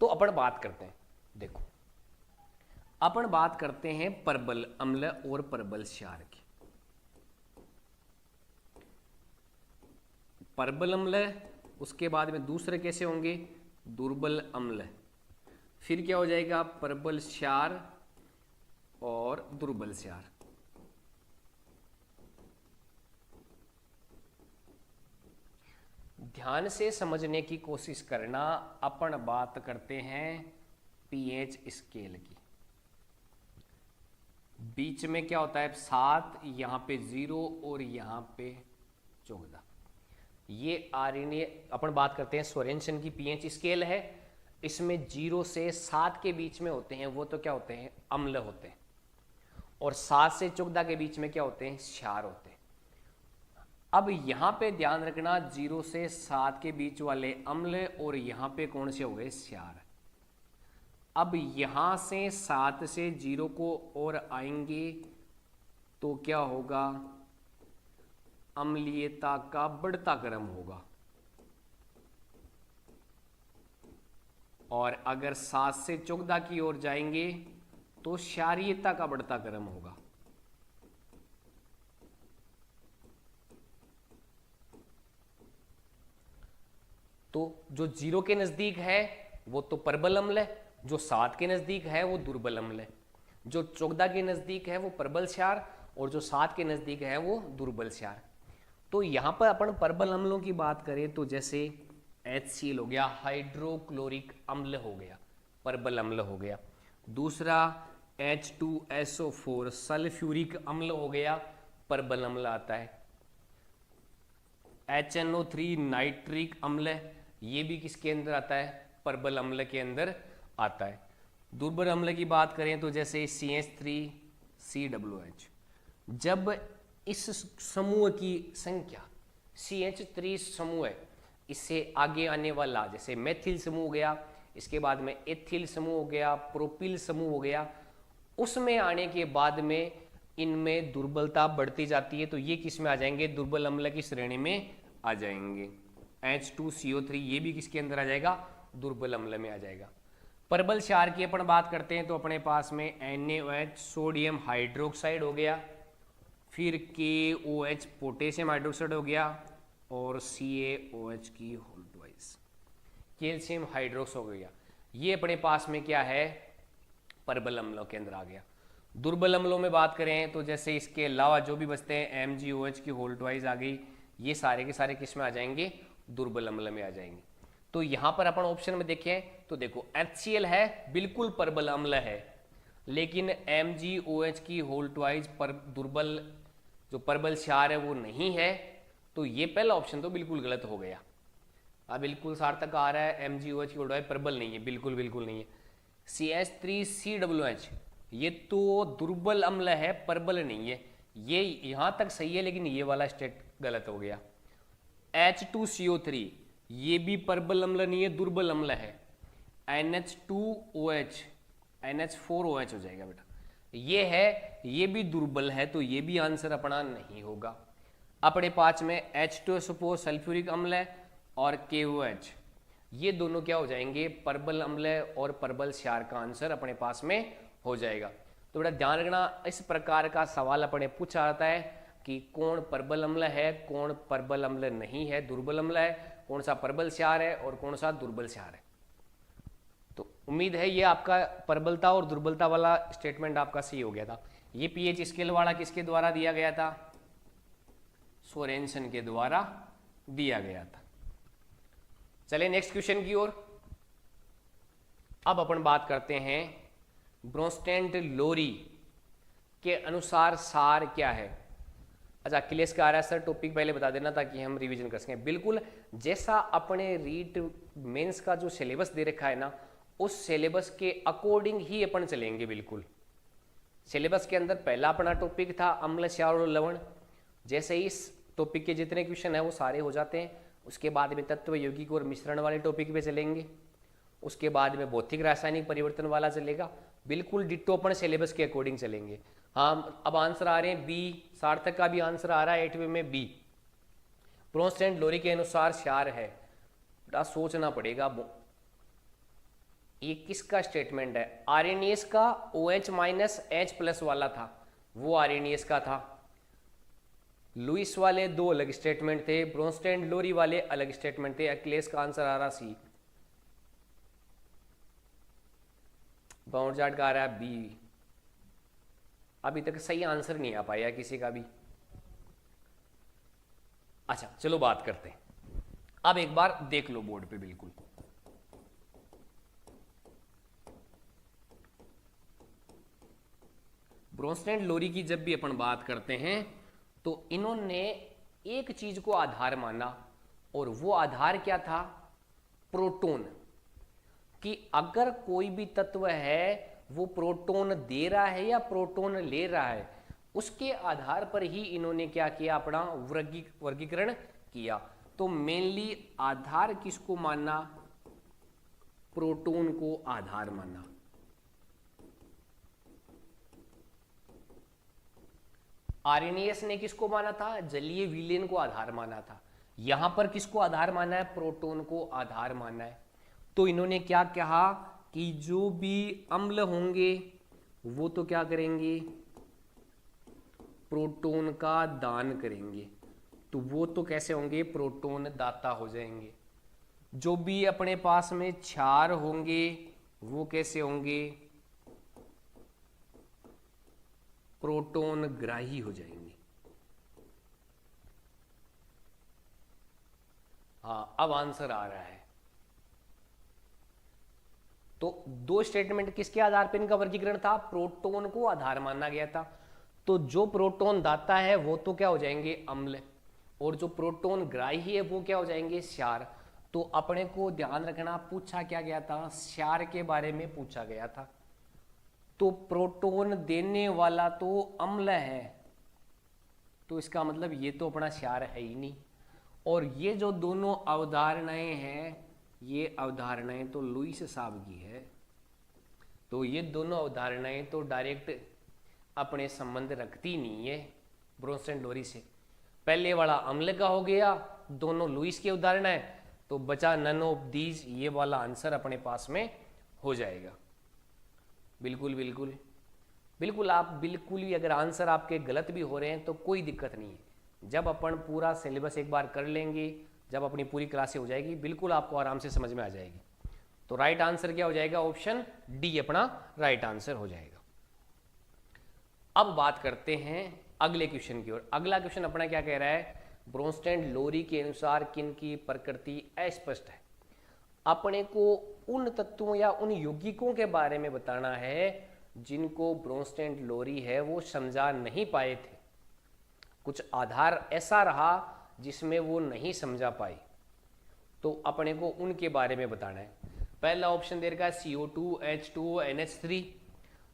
तो अपन बात करते हैं, देखो अपन बात करते हैं परबल अम्ल और परबल क्षार की। परबल अम्ल, उसके बाद में दूसरे कैसे होंगे, दुर्बल अम्ल, फिर क्या हो जाएगा परबल क्षार और दुर्बल क्षार। ध्यान से समझने की कोशिश करना। अपन बात करते हैं पीएच स्केल की। बीच में क्या होता है 7, यहां पे 0 और यहां पे 14। ये आरएनए, अपन बात करते हैं सोरेनसन की पीएच स्केल है। इसमें 0 से 7 के बीच में होते हैं वो तो क्या होते हैं, अम्ल होते हैं, और 7 से 14 के बीच में क्या होते हैं, क्षार होते हैं। अब यहां पे ध्यान रखना, 0 से 7 के बीच वाले अम्ल और यहां पे कौन से हो गए, क्षार। अब यहां से 7 से 0 को और आएंगे तो क्या होगा, अम्लीयता का बढ़ता क्रम होगा। और अगर 7 से 14 की ओर जाएंगे तो क्षारीयता का बढ़ता क्रम होगा। तो जो 0 के नजदीक है वो तो परबल अम्ल है, जो 7 के नजदीक है वो दुर्बल अम्ल है, जो 14 के नजदीक है वो परबल क्षार, और जो 7 के नजदीक है वो दुर्बल क्षार। तो यहां पर अपन परबल अम्लों की बात करें तो जैसे HCl हो गया, हाइड्रोक्लोरिक अम्ल हो गया, परबल अम्ल हो गया। दूसरा H2SO4 सल्फ्यूरिक अम्ल हो गया, परबल अम्ल आता है। HNO3 नाइट्रिक अम्ल, ये भी किसके अंदर आता है, परबल अम्ल के अंदर आता है। दुर्बल अम्ल की बात करें तो जैसे CH3COOH, जब इस समूह की संख्या CH3 समूह है, इससे आगे आने वाला जैसे मेथिल समूह हो गया, इसके बाद में एथिल समूह हो गया, प्रोपिल समूह हो गया, उसमें आने के बाद में इनमें दुर्बलता बढ़ती जाती है, तो ये किस में आ जाएंगे, दुर्बल अम्ल की श्रेणी में आ जाएंगे। H2CO3 ये भी किसके अंदर आ जाएगा, दुर्बल अम्ल में आ जाएगा। परबल क्षार की अपन बात करते हैं तो अपने पास में NaOH सोडियम हाइड्रोक्साइड हो गया, फिर KOH पोटेशियम हाइड्रोक्साइड हो गया, और CaOH की होल ट्वाइस कैल्शियम हाइड्रोक्स हो गया। ये अपने पास में क्या है, परबल अम्लों के अंदर आ गया। दुर्बल अम्लों में बात करें तो जैसे इसके अलावा जो भी बचते हैं MgOH की होल ट्वाइस आ गई, ये सारे के सारे किस में आ जाएंगे, दुर्बल अम्ल में आ जाएंगे। तो यहां पर अपन ऑप्शन में देखें तो देखो HCl है, बिल्कुल परबल अम्ल है, लेकिन MgOH की होल ट्वाइस पर दुर्बल जो परबल क्षार है वो नहीं है, तो ये पहला ऑप्शन तो बिल्कुल गलत हो गया। अब बिल्कुल सार्थक आ रहा है MgOH की होल ट्वाइस परबल नहीं है, बिल्कुल बिल्कुल नहीं है। CH3COOH ये तो दुर्बल अम्ल है, परबल नहीं है, ये यहां तक सही है, लेकिन ये वाला स्टेट गलत हो गया। H2CO3 ये भी परबल अम्ल नहीं है, दुर्बल अम्ल है। NH2OH NH4OH हो जाएगा बेटा, ये है, ये भी दुर्बल है, तो ये भी आंसर अपना नहीं होगा। अपने पास में H2SO4 सल्फ्यूरिक अम्ल है और KOH, ये दोनों क्या हो जाएंगे, परबल अम्ल और परबल क्षार का आंसर अपने पास में हो जाएगा। तो बेटा ध्यान रखना, इस प्रकार का सवाल अपने पूछा जाता है कि कौन परबल अम्ल है, कौन परबल अम्ल नहीं है, दुर्बल अम्ल है, कौन सा परबल क्षार है और कौन सा दुर्बल क्षार है। तो उम्मीद है ये आपका प्रबलता और दुर्बलता वाला स्टेटमेंट आपका सही हो गया था। ये पीएच स्केल वाला किसके द्वारा दिया गया था? सोरेनसन के द्वारा दिया गया था। चलिए नेक्स्ट क्वेश्चन की ओर। अब अपन बात करते हैं ब्रोंस्टेंट लोरी के अनुसार सार क्या है। अच्छा, अखिलेश का आ रहा है सर टॉपिक पहले बता देना ताकि हम रिवीजन कर सकें। बिल्कुल, जैसा अपने रीट मेंस का जो सिलेबस दे रखा है ना, उस सिलेबस के अकॉर्डिंग ही अपन चलेंगे। बिल्कुल सिलेबस के अंदर पहला अपना टॉपिक था अम्ल, क्षार और लवण। जैसे ही इस टॉपिक के जितने क्वेश्चन है वो सारे हो जाते हैं, उसके बाद में तत्व, यौगिक और मिश्रण वाले टॉपिक पे चलेंगे। उसके बाद में भौतिक रासायनिक परिवर्तन वाला चलेगा। बिल्कुल डिट्टो अपन सिलेबस के अकॉर्डिंग चलेंगे। हाँ, अब आंसर आ रहे हैं बी, सार्थक का भी आंसर आ रहा है 8वें में बी। ब्रोंस्टेंट लोरी के अनुसार क्षार है। बेटा सोचना पड़ेगा ये किसका स्टेटमेंट है। आर्यनियस का OH माइनस H+ वाला था, वो आर्यनियस का था। लुइस वाले दो अलग स्टेटमेंट थे, ब्रोंस्टेंट लोरी वाले अलग स्टेटमेंट थे। अखिलेश का आंसर आ रहा सी। बाउंडजार्ड का आ रहा है बी। अभी तक सही आंसर नहीं आ पाया किसी का भी। अच्छा चलो बात करते हैं। अब एक बार देख लो बोर्ड पे। बिल्कुल ब्रोंस्टेंट लोरी की जब भी अपन बात करते हैं तो इन्होंने एक चीज को आधार माना, और वो आधार क्या था? प्रोटॉन। कि अगर कोई भी तत्व है वो प्रोटॉन दे रहा है या प्रोटॉन ले रहा है, उसके आधार पर ही इन्होंने क्या किया? अपना वर्गीकरण किया। तो मेनली आधार किसको माना? प्रोटॉन को आधार माना। आर्यनियस ने किसको माना था? जलीय विलेन को आधार माना था। यहां पर किसको आधार माना है? प्रोटॉन को आधार माना है। तो इन्होंने क्या कहा कि जो भी अम्ल होंगे वो तो क्या करेंगे? प्रोटॉन का दान करेंगे। तो वो तो कैसे होंगे? प्रोटॉन दाता हो जाएंगे। जो भी अपने पास में क्षार होंगे वो कैसे होंगे? प्रोटॉन ग्राही हो जाएंगे। हाँ, अब आंसर आ रहा है। तो दो स्टेटमेंट किसके आधार पर इनका वर्गीकरण था? प्रोटॉन को आधार माना गया था। तो जो प्रोटॉन दाता है वो तो क्या हो जाएंगे? अम्ल। और जो प्रोटॉन ग्राही है वो क्या हो जाएंगे? क्षार। तो अपने को ध्यान रखना, पूछा क्या गया था? क्षार के बारे में पूछा गया था। तो प्रोटॉन देने वाला तो अम्ल है, तो इसका मतलब ये तो अपना क्षार है ही नहीं। और ये जो दोनों अवधारणाएं हैं, ये अवधारणाएं तो लुईस साहब की है। तो ये दोनों अवधारणाएं तो डायरेक्ट अपने संबंध रखती नहीं है ब्रोंस्टेंट लोरी से। पहले वाला अम्ल का हो गया, दोनों लुईस की उदाहरण है, तो बचा नन ऑफ दीज, ये वाला आंसर अपने पास में हो जाएगा। बिल्कुल बिल्कुल बिल्कुल, आप बिल्कुल ही अगर आंसर आपके गलत भी हो रहे हैं तो कोई दिक्कत नहीं है। जब अपन पूरा सिलेबस एक बार कर लेंगे, जब अपनी पूरी क्लासें हो जाएगी, बिल्कुल आपको आराम से समझ में आ जाएगी। तो राइट आंसर क्या हो जाएगा? ऑप्शन डी अपना राइट आंसर हो जाएगा। अब बात करते हैं अगले क्वेश्चन की ओर। अगला क्वेश्चन अपना क्या कह रहा है? ब्रोंस्टेंट लोरी के अनुसार किन की प्रकृति अस्पष्ट है। अपने को उन तत्वों या उन यौगिकों के बारे में बताना है जिनको ब्रोंस्टेंट लोरी है वो समझा नहीं पाए थे। कुछ आधार ऐसा रहा जिसमें वो नहीं समझा पाए, तो अपने को उनके बारे में बताना है। पहला ऑप्शन दे रखा है CO2 H2O NH3,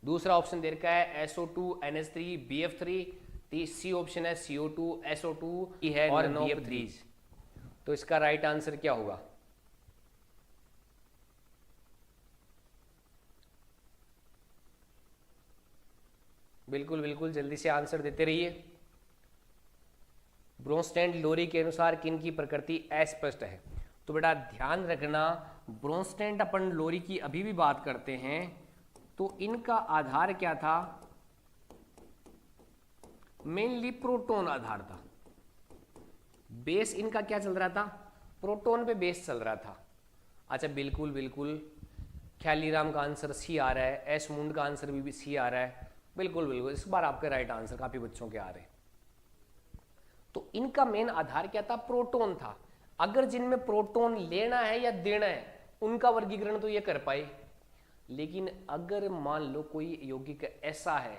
दूसरा ऑप्शन दे रखा है SO2 NH3 BF3, तीसरी ऑप्शन है CO2 SO2 है और BF3। तो इसका राइट आंसर क्या होगा? बिल्कुल बिल्कुल जल्दी से आंसर देते रहिए। ब्रोंस्टेंट लोरी के अनुसार किन की प्रकृति अस्पष्ट है। तो बेटा ध्यान रखना, ब्रोंस्टेंट अपन लोरी की अभी भी बात करते हैं तो इनका आधार क्या था? मेनली प्रोटॉन आधार था। बेस इनका क्या चल रहा था? प्रोटॉन पे बेस चल रहा था। अच्छा बिल्कुल बिल्कुल, ख्यालीराम का आंसर सी आ रहा है, एस मुंड का आंसर भी सी आ रहा है। बिल्कुल बिल्कुल, इस बार आपके राइट आंसर काफी बच्चों के आ रहे हैं। तो इनका मेन आधार क्या था? प्रोटॉन था। अगर जिनमें प्रोटॉन लेना है या देना है उनका वर्गीकरण तो ये कर पाए, लेकिन अगर मान लो कोई यौगिक ऐसा है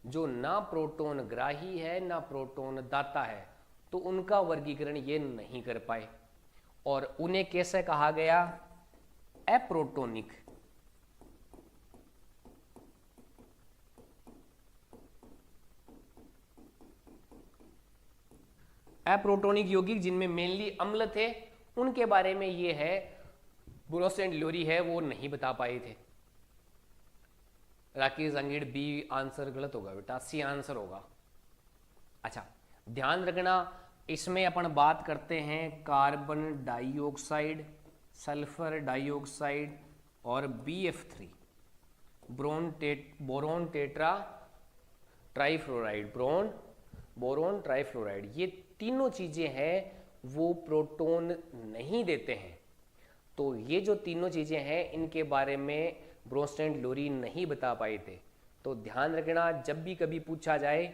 जो ना प्रोटॉन ग्राही है ना प्रोटॉन दाता है, तो उनका वर्गीकरण ये नहीं कर पाए, और उन्हें कैसे कहा गया? अप्रोटोनिक। अप्रोटोनिक यौगिक जिनमें मेनली अम्ल थे, उनके बारे में ये है ब्रोस एंड लोरी है वो नहीं बता पाए थे। राकेश अंगीड़ बी आंसर गलत होगा बेटा, सी आंसर होगा। अच्छा ध्यान रखना, इसमें अपन बात करते हैं कार्बन डाइऑक्साइड, सल्फर डाइऑक्साइड और BF3, boron tetra trifluoride, boron trifluoride, ये तीनों चीजें हैं वो प्रोटॉन नहीं देते हैं। तो ये जो तीनों चीजें हैं इनके बारे में ब्रोस एंड लोरी नहीं बता पाए थे। तो ध्यान रखना, जब भी कभी पूछा जाए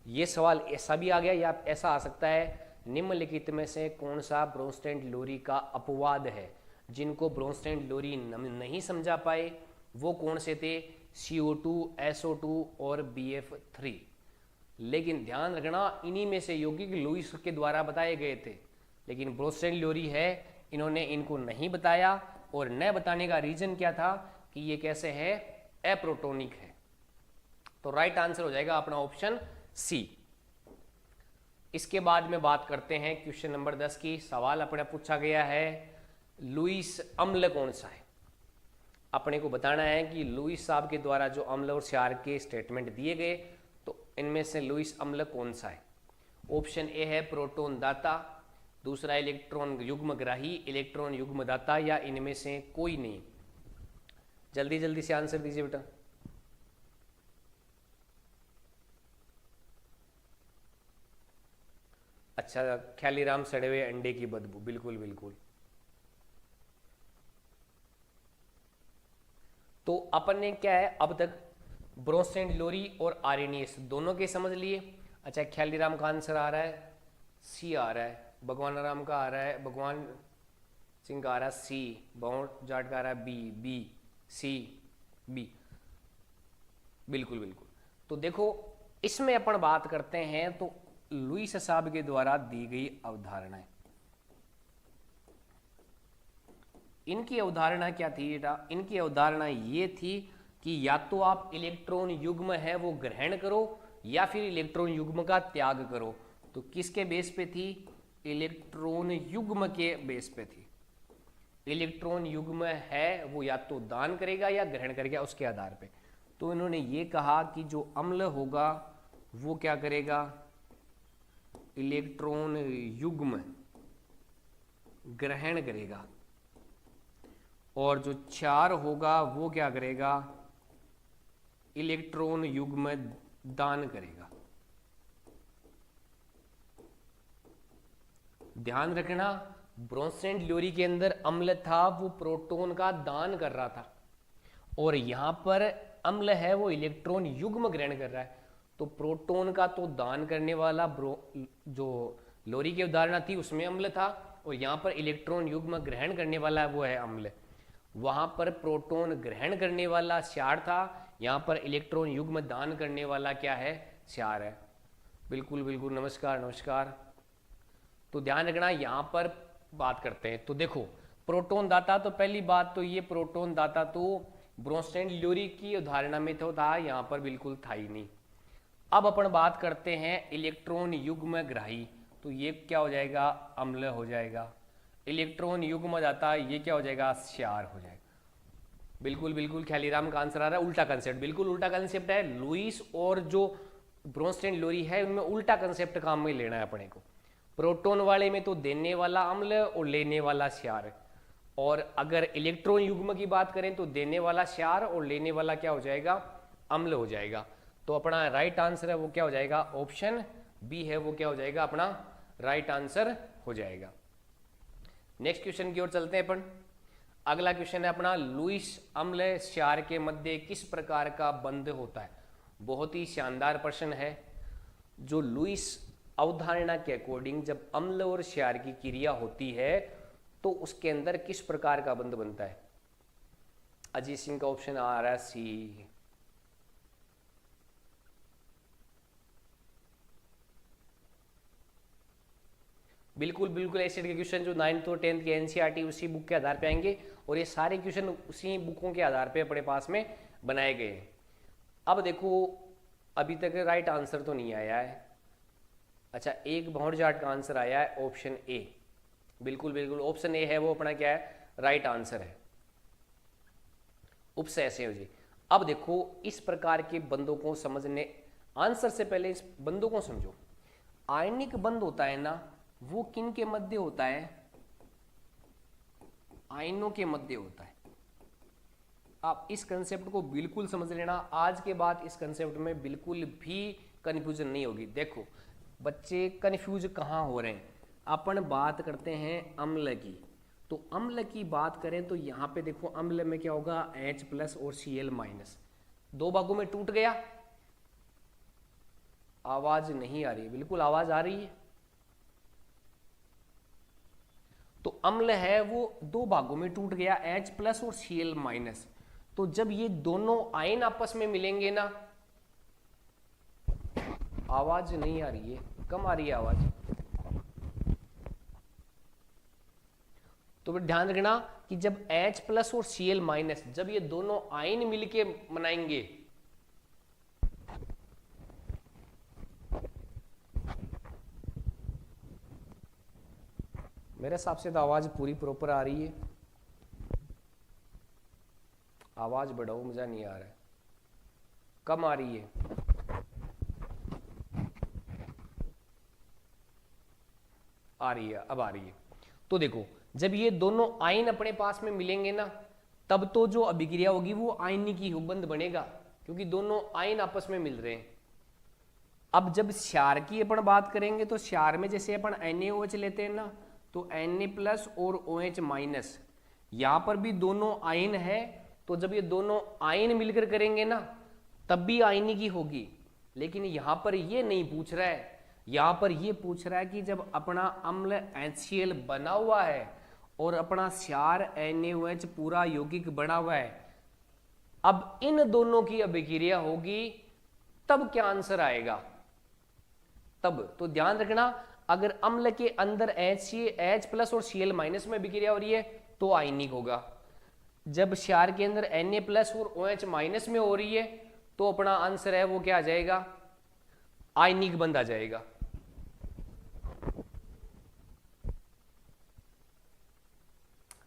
ये सवाल ऐसा भी आ गया या ऐसा आ सकता है, निम्नलिखित में से कौन सा ब्रोस एंड लोरी का अपवाद है? जिनको ब्रोस एंड लोरी नहीं समझा पाए वो कौन से थे? CO2, SO2 और BF3। लेकिन ध्यान रखना, इन्हीं में से यौगिक लुईस के द्वारा बताए गए थे, लेकिन ब्रोस एंड लोरी है इन्होंने इनको नहीं बताया, और न बताने का रीजन क्या था कि ये कैसे है? अप्रोटोनिक है। तो राइट आंसर हो जाएगा अपना ऑप्शन सी। इसके बाद में बात करते हैं क्वेश्चन नंबर 10 की। सवाल अपने पूछा गया है लुईस अम्ल कौन सा है? अपने को बताना है कि लुईस साहब के द्वारा जो अम्ल और क्षार के स्टेटमेंट दिए गए, तो इनमें से लुईस अम्ल कौन सा है? ऑप्शन ए है प्रोटॉन दाता, दूसरा इलेक्ट्रॉन युग्मग्राही, इलेक्ट्रॉन युग्मदाता, या इनमें से कोई नहीं। जल्दी जल्दी से आंसर दीजिए बेटा। अच्छा, ख्यालीराम सड़े हुए अंडे की बदबू, बिल्कुल बिल्कुल। तो अपन ने क्या है अब तक ब्रोस एंड लोरी और आर्यनियस दोनों के समझ लिए। अच्छा, ख्यालीराम का आंसर आ रहा है सी आ रहा है, भगवान राम का आ रहा है, भगवान सिंह का आ रहा है सी, बाउंड जाट का आ रहा है बी सी बी, बिल्कुल बिल्कुल। तो देखो इसमें अपन बात करते हैं तो लुईस साहब के द्वारा दी गई अवधारणाएं, इनकी अवधारणा क्या थी बेटा? इनकी अवधारणा ये थी कि या तो आप इलेक्ट्रॉन युग्म है वो ग्रहण करो या फिर इलेक्ट्रॉन युग्म का त्याग करो। तो किसके बेस पे थी? इलेक्ट्रॉन युग्म के बेस पे थी। इलेक्ट्रॉन युग्म है वो या तो दान करेगा या ग्रहण करेगा, उसके आधार पे। तो इन्होंने ये कहा कि जो अम्ल होगा वो क्या करेगा? इलेक्ट्रॉन युग्म ग्रहण करेगा, और जो क्षार होगा वो क्या करेगा? इलेक्ट्रॉन युग्म दान करेगा। ध्यान रखना, ब्रोस एंड लोरी के अंदर अम्ल था वो प्रोटॉन का दान कर रहा था, और यहां पर अम्ल है वो इलेक्ट्रॉन युग्म ग्रहण कर रहा है। तो प्रोटॉन का तो दान करने वाला जो लोरी की उदाहरण थी उसमें अम्ल था, और यहाँ पर इलेक्ट्रॉन युग्म ग्रहण करने वाला वो है अम्ल। वहां पर प्रोटॉन ग्रहण करने वाला क्षार था, यहाँ पर इलेक्ट्रॉन युग्म दान करने वाला क्या है? क्षार है। बिल्कुल बिल्कुल, नमस्कार नमस्कार। तो ध्यान रखना, यहाँ पर बात करते हैं। तो देखो प्रोटॉन दाता, तो पहली बात तो ये प्रोटॉन दाता तो ब्रोस एंड लोरी की उदाहरण में तो था, यहाँ पर बिल्कुल था ही नहीं। अब अपन बात करते हैं इलेक्ट्रॉन युग्म ग्राही, तो ये क्या हो जाएगा? अम्ल हो जाएगा। इलेक्ट्रॉन युग्म दाता ये क्या हो जाएगा? क्षार हो जाएगा। बिल्कुल बिल्कुल, ख्यालीराम का आंसर आ रहा है उल्टा कंसेप्ट, बिल्कुल उल्टा कंसेप्ट है। लुईस और जो ब्रोस एंड लोरी है उनमें उल्टा कंसेप्ट काम में लेना है अपने को। प्रोटॉन वाले में तो देने वाला अम्ल और लेने वाला क्षार, और अगर इलेक्ट्रॉन युग्म की बात करें तो देने वाला क्षार और लेने वाला क्या हो जाएगा? अम्ल हो जाएगा। तो अपना राइट आंसर है वो क्या हो जाएगा? ऑप्शन बी है वो क्या हो जाएगा? अपना राइट आंसर हो जाएगा। नेक्स्ट क्वेश्चन की ओर चलते हैं अपन। अगला क्वेश्चन है अपना, लुईस अम्ल क्षार के मध्य किस प्रकार का बंध होता है। बहुत ही शानदार प्रश्न है। जो लुईस अवधारणा के अकॉर्डिंग जब अम्ल और क्षार की क्रिया होती है तो उसके अंदर किस प्रकार का बंध बनता है। अजीत सिंह का ऑप्शन आ रहा है सी। बिल्कुल बिल्कुल एसिड के क्वेश्चन जो 9th और 10th के एनसीईआरटी उसी बुक के आधार पे आएंगे और ये सारे क्वेश्चन उसी बुकों के आधार पे अपने पास में बनाए गए हैं। अब देखो अभी तक राइट आंसर तो नहीं आया है। अच्छा, एक भौर जाट का आंसर आया है ऑप्शन ए। बिल्कुल बिल्कुल ऑप्शन ए है वो अपना क्या है, राइट आंसर है, उपसय संयोजी। अब देखो इस प्रकार के बंधों को समझने, आंसर से पहले इस बंधों को समझो। आयनिक बंध होता है ना, वो किन के मध्य होता है, आयनों के मध्य होता है। आप इस कंसेप्ट को बिल्कुल समझ लेना, आज के बाद इस कंसेप्ट में बिल्कुल भी कंफ्यूजन नहीं होगी। देखो बच्चे कंफ्यूज कहाँ हो रहे हैं, अपन बात करते हैं अम्ल की, तो अम्ल की बात करें तो यहाँ पे देखो अम्ल में क्या होगा, H+ और Cl-, दो भागों में टूट गया। आवाज नहीं आ रही है, बिल्कुल आवाज आ रही है। तो अम्ल है वो दो भागों में टूट गया, H+ और Cl-। तो जब ये दोनों आयन आपस में मिलेंगे ना, आवाज नहीं आ रही है, कम आ रही है आवाज। तो ध्यान रखना कि जब H+ और Cl-, जब ये दोनों आयन मिलके बनाएंगे, मेरे हिसाब से तो आवाज पूरी प्रॉपर आ रही है। आवाज बढ़ाओ, मजा नहीं आ रहा है, कम आ रही है। आ रही है, अब आ रही है। तो देखो जब ये दोनों आयन अपने पास में मिलेंगे ना, तब तो जो अभिक्रिया होगी वो आयनिक बंध बनेगा, क्योंकि दोनों आयन आपस में मिल रहे हैं। अब जब क्षार की अपन बात करेंगे तो क्षार में जैसे अपन NaOH लेते हैं ना, तो Na+ और OH-, यहां पर भी दोनों आयन है। तो जब ये दोनों आयन मिलकर करेंगे ना, तब भी आयनिक ही होगी। लेकिन यहां पर ये नहीं पूछ रहा है, यहां पर ये पूछ रहा है कि जब अपना अम्ल HCl बना हुआ है और अपना क्षार NaOH पूरा यौगिक बना हुआ है, अब इन दोनों की अभिक्रिया होगी, तब क्या आंसर आएगा। तब तो ध्यान रखना, अगर अम्ल के अंदर H+ और Cl- में अभिक्रिया हो रही है तो आयनिक होगा। जब क्षार के अंदर Na+ और OH- में हो रही है तो अपना आंसर है वो क्या आ जाएगा, आयनिक बंध आ जाएगा।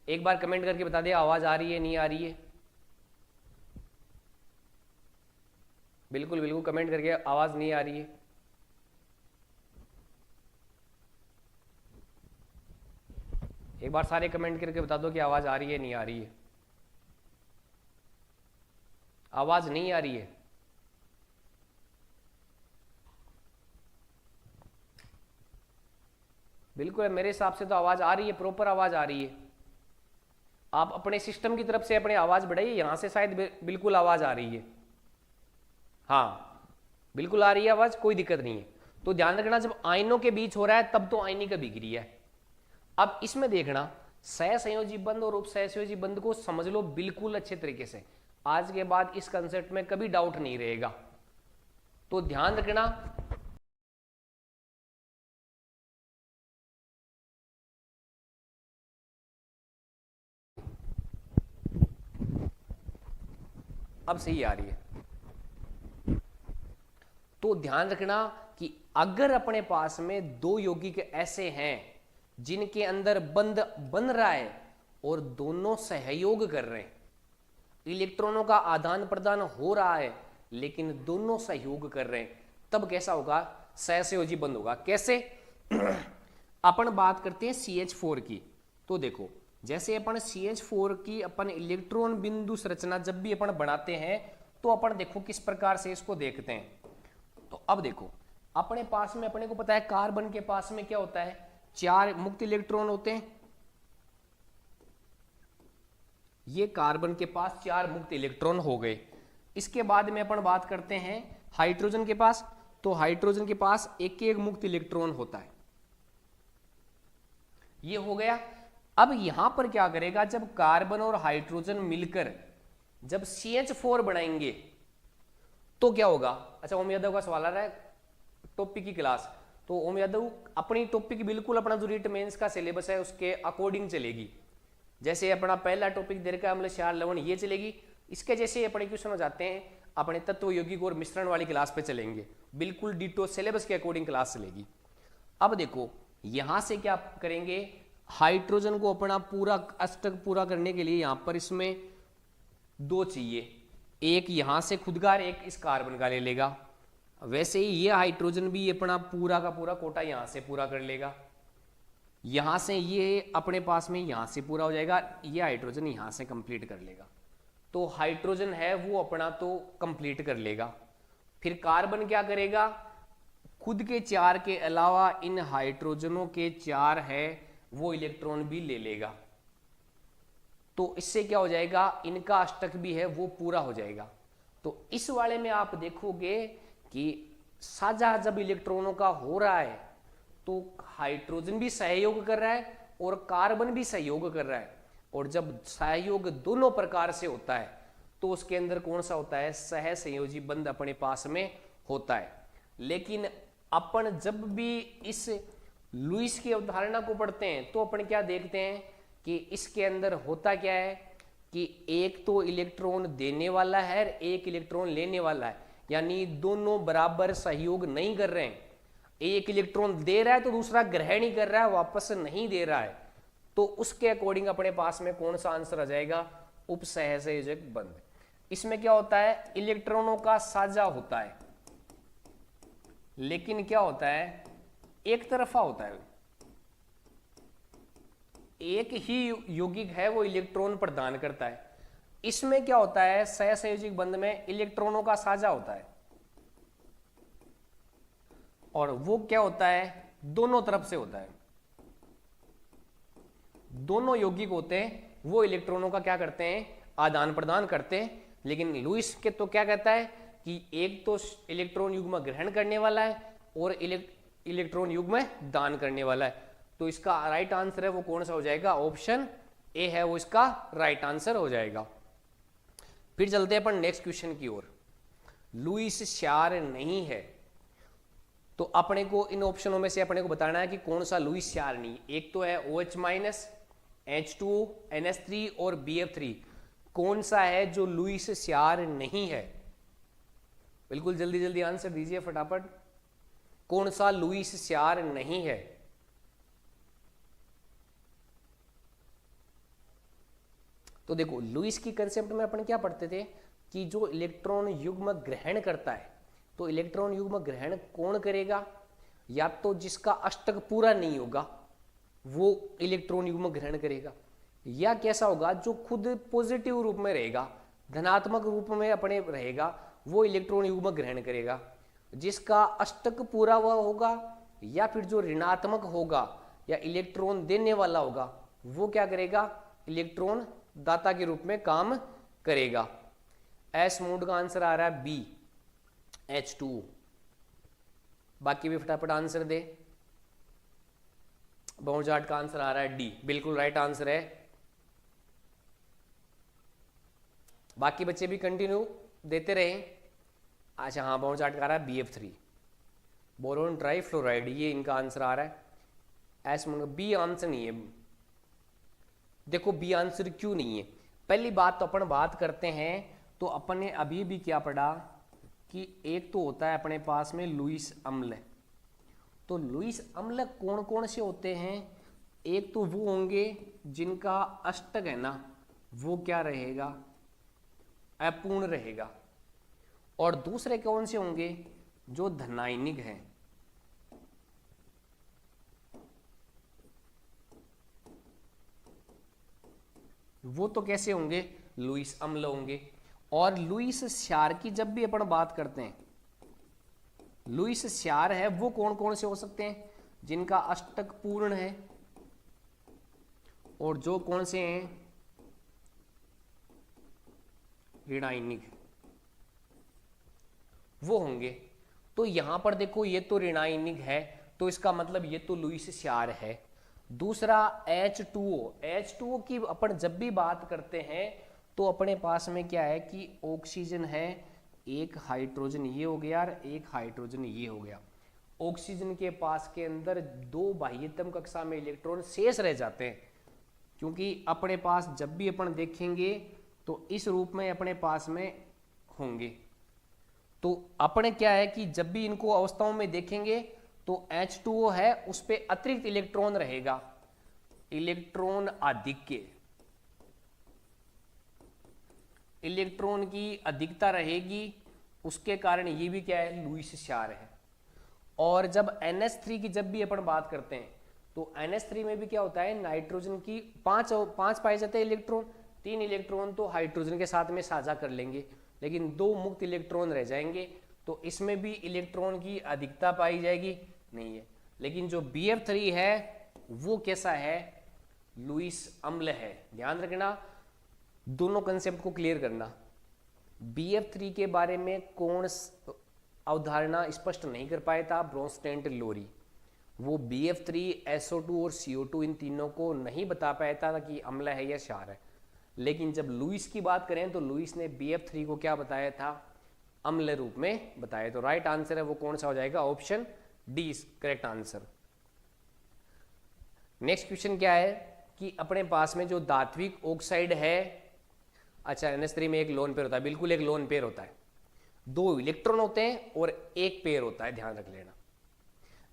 एक बार कमेंट करके बता दे आवाज आ रही है नहीं आ रही है। बिल्कुल बिल्कुल कमेंट करके आवाज नहीं आ रही है। एक बार सारे कमेंट करके बता दो कि आवाज आ रही है नहीं आ रही है। आवाज नहीं आ रही है। बिल्कुल मेरे हिसाब से तो आवाज आ रही है, प्रॉपर आवाज आ रही है। आप अपने सिस्टम की तरफ से अपनी आवाज बढ़ाइए, यहां से शायद बिल्कुल आवाज आ रही है। हाँ बिल्कुल आ रही है आवाज, कोई दिक्कत नहीं है। तो ध्यान रखना जब आयनों के बीच हो रहा है तब तो आयनिक अभिक्रिया है। अब इसमें देखना सहसंयोजी बंध और उपसहसंयोजी बंध को समझ लो बिल्कुल अच्छे तरीके से, आज के बाद इस कंसेप्ट में कभी डाउट नहीं रहेगा। तो ध्यान रखना, अब सही आ रही है। तो ध्यान रखना कि अगर अपने पास में दो यौगिक ऐसे हैं जिनके अंदर बंध बन रहा है और दोनों सहयोग कर रहे हैं, इलेक्ट्रॉनों का आदान प्रदान हो रहा है लेकिन दोनों सहयोग कर रहे हैं, तब कैसा होगा, सहसंयोजी बंध होगा। कैसे अपन बात करते हैं CH4 की। तो देखो जैसे अपन CH4 की अपन इलेक्ट्रॉन बिंदु संरचना जब भी अपन बनाते हैं तो अपन देखो किस प्रकार से इसको देखते हैं। तो अब देखो अपने पास में, अपने को पता है कार्बन के पास में क्या होता है, 4 मुक्त इलेक्ट्रॉन होते हैं। ये कार्बन के पास 4 मुक्त इलेक्ट्रॉन हो गए। इसके बाद में अपन बात करते हैं हाइड्रोजन के पास। तो हाइड्रोजन के पास एक एक मुक्त इलेक्ट्रॉन होता है। ये हो गया। अब यहां पर क्या करेगा, जब कार्बन और हाइड्रोजन मिलकर जब CH4 बनाएंगे तो क्या होगा। अच्छा, ओम यादव का सवाल आ रहा है टॉपिक की क्लास। तो ओम यादव अपनी टॉपिक बिल्कुल अपना जो रीट मेंस का सिलेबस है उसके अकॉर्डिंग चलेगी। जैसे अपना पहला टॉपिक दे रखा है अम्ल क्षार लवण, ये चलेगी। इसके जैसे अपने क्वेश्चन हो जाते हैं अपने तत्व यौगिक और मिश्रण वाली क्लास पे चलेंगे, बिल्कुल डिटो सिलेबस के अकॉर्डिंग क्लास चलेगी। अब देखो यहां से क्या करेंगे, हाइड्रोजन को अपना पूरा अष्टक पूरा करने के लिए यहां पर इसमें 2 चाहिए, एक यहां से खुद का, एक इस कार्बन का ले लेगा। वैसे ही ये हाइड्रोजन भी अपना पूरा का पूरा कोटा यहां से पूरा कर लेगा। यहां से ये अपने पास में यहां से पूरा हो जाएगा, ये हाइड्रोजन यहां से कंप्लीट कर लेगा। तो हाइड्रोजन है वो अपना तो कंप्लीट कर लेगा। फिर कार्बन क्या करेगा, खुद के 4 के अलावा इन हाइड्रोजनों के 4 है वो इलेक्ट्रॉन भी ले लेगा। तो इससे क्या हो जाएगा, इनका अष्टक भी है वो पूरा हो जाएगा। तो इस वाले में आप देखोगे कि साझा जब इलेक्ट्रॉनों का हो रहा है तो हाइड्रोजन भी सहयोग कर रहा है और कार्बन भी सहयोग कर रहा है। और जब सहयोग दोनों प्रकार से होता है तो उसके अंदर कौन सा होता है, सह संयोजी बंध अपने पास में होता है। लेकिन अपन जब भी इस लुईस की अवधारणा को पढ़ते हैं तो अपन क्या देखते हैं कि इसके अंदर होता क्या है कि एक तो इलेक्ट्रॉन देने वाला है, एक इलेक्ट्रॉन लेने वाला है, यानी दोनों बराबर सहयोग नहीं कर रहे हैं। एक इलेक्ट्रॉन दे रहा है तो दूसरा ग्रहण ही कर रहा है, वापस नहीं दे रहा है। तो उसके अकॉर्डिंग अपने पास में कौन सा आंसर आ जाएगा, उपसहसंयोजक बंध। इसमें क्या होता है, इलेक्ट्रॉनों का साझा होता है, लेकिन क्या होता है, एक तरफा होता है। एक ही यौगिक है वो इलेक्ट्रॉन प्रदान करता है। इसमें क्या होता है, सहसंयोजक बंध में इलेक्ट्रॉनों का साझा होता है और वो क्या होता है, दोनों तरफ से होता है। दोनों यौगिक होते हैं वो इलेक्ट्रॉनों का क्या करते हैं, आदान प्रदान करते हैं। लेकिन लुईस के तो क्या कहता है कि एक तो इलेक्ट्रॉन युग्म ग्रहण करने वाला है और इलेक्ट्रॉन युग्म दान करने वाला है। तो इसका राइट आंसर है वो कौन सा हो जाएगा, ऑप्शन ए है वो इसका राइट आंसर हो जाएगा। फिर चलते हैं अपन नेक्स्ट क्वेश्चन की ओर। लुईस क्षार नहीं है तो अपने को इन ऑप्शनों में से अपने को बताना है कि कौन सा लुईस क्षार नहीं। एक तो है OH-, H2O, NH3 और BF3। कौन सा है जो लुईस क्षार नहीं है, बिल्कुल जल्दी जल्दी आंसर दीजिए फटाफट। कौन सा लुईस क्षार नहीं है, तो देखो लुईस की कंसेप्ट में अपन क्या पढ़ते थे कि जो इलेक्ट्रॉन युग्म ग्रहण करता है, तो इलेक्ट्रॉन युग्म ग्रहण कौन करेगा, या तो जिसका अष्टक पूरा नहीं होगा वो इलेक्ट्रॉन युग्म ग्रहण करेगा, या कैसा होगा जो खुद पॉजिटिव रूप में रहेगा, धनात्मक रूप में अपने रहेगा, वो इलेक्ट्रॉन युग्म ग्रहण करेगा। जिसका अष्टक पूरा हुआ होगा या फिर जो ऋणात्मक होगा या इलेक्ट्रॉन देने वाला होगा वो क्या करेगा, इलेक्ट्रॉन दाता के रूप में काम करेगा। एस मोड का आंसर आ रहा है बी, H2O। बाकी भी फटाफट आंसर दे। बाउंड का आंसर आ रहा है डी, बिल्कुल राइट आंसर है। बाकी बच्चे भी कंटिन्यू देते रहे। अच्छा हाँ, बाउंड का आ रहा है BF3, बोरोन ट्राइफ्लोराइड, ये इनका आंसर आ रहा है। एस मोड बी आंसर नहीं है। देखो बी आंसर क्यों नहीं है, पहली बात तो अपन बात करते हैं तो अपन ने अभी भी क्या पढ़ा कि एक तो होता है अपने पास में लुईस अम्ल। तो लुईस अम्ल कौन कौन से होते हैं, एक तो वो होंगे जिनका अष्टक है ना वो क्या रहेगा, अपूर्ण रहेगा, और दूसरे कौन से होंगे जो धनायनिक हैं। वो तो कैसे होंगे, लुईस अम्ल होंगे। और लुईस क्षार की जब भी अपन बात करते हैं, लुईस क्षार है वो कौन कौन से हो सकते हैं, जिनका अष्टक पूर्ण है और जो कौन से हैं ऋणायनिक वो होंगे। तो यहां पर देखो ये तो ऋणायनिक है, तो इसका मतलब ये तो लुईस क्षार है। दूसरा H2O की अपन जब भी बात करते हैं तो अपने पास में क्या है कि ऑक्सीजन है, एक हाइड्रोजन ये हो गया और एक हाइड्रोजन ये हो गया। ऑक्सीजन के पास के अंदर दो बाह्यतम कक्षा में इलेक्ट्रॉन शेष रह जाते हैं, क्योंकि अपने पास जब भी अपन देखेंगे तो इस रूप में अपने पास में होंगे। तो अपने क्या है कि जब भी इनको अवस्थाओं में देखेंगे तो H2O है, उस पे अतिरिक्त इलेक्ट्रॉन रहेगा, इलेक्ट्रॉन आधिक्य, इलेक्ट्रॉन की अधिकता रहेगी, उसके कारण ये भी क्या है लुईस क्षार है। और जब NH3 की जब भी अपन बात करते हैं तो NH3 में भी क्या होता है, नाइट्रोजन की पांच पाए जाते हैं इलेक्ट्रॉन, 3 इलेक्ट्रॉन तो हाइड्रोजन के साथ में साझा कर लेंगे, लेकिन 2 मुक्त इलेक्ट्रॉन रह जाएंगे, तो इसमें भी इलेक्ट्रॉन की अधिकता पाई जाएगी नहीं है। लेकिन जो BF3 है वो कैसा है, लुईस अम्ल है। ध्यान रखना, दोनों कंसेप्ट को क्लियर करना। BF3 के बारे में कौन अवधारणा स्पष्ट नहीं कर पाया था, ब्रोंस्टेंट लोरी। वो BF3, SO2 और CO2 इन तीनों को नहीं बता पाया था कि अम्ल है या क्षार है। लेकिन जब लुईस की बात करें तो लुईस ने BF3 को क्या बताया था, अम्ल रूप में बताया। तो राइट आंसर है वो कौन सा हो जाएगा, option D correct answer. Next question क्या है कि अपने पास में जो धात्विक ऑक्साइड है, अच्छा NH3 में एक लोन पेयर होता है, बिल्कुल एक लोन पेयर होता है, 2 इलेक्ट्रॉन होते हैं और एक पेयर होता है, ध्यान रख लेना।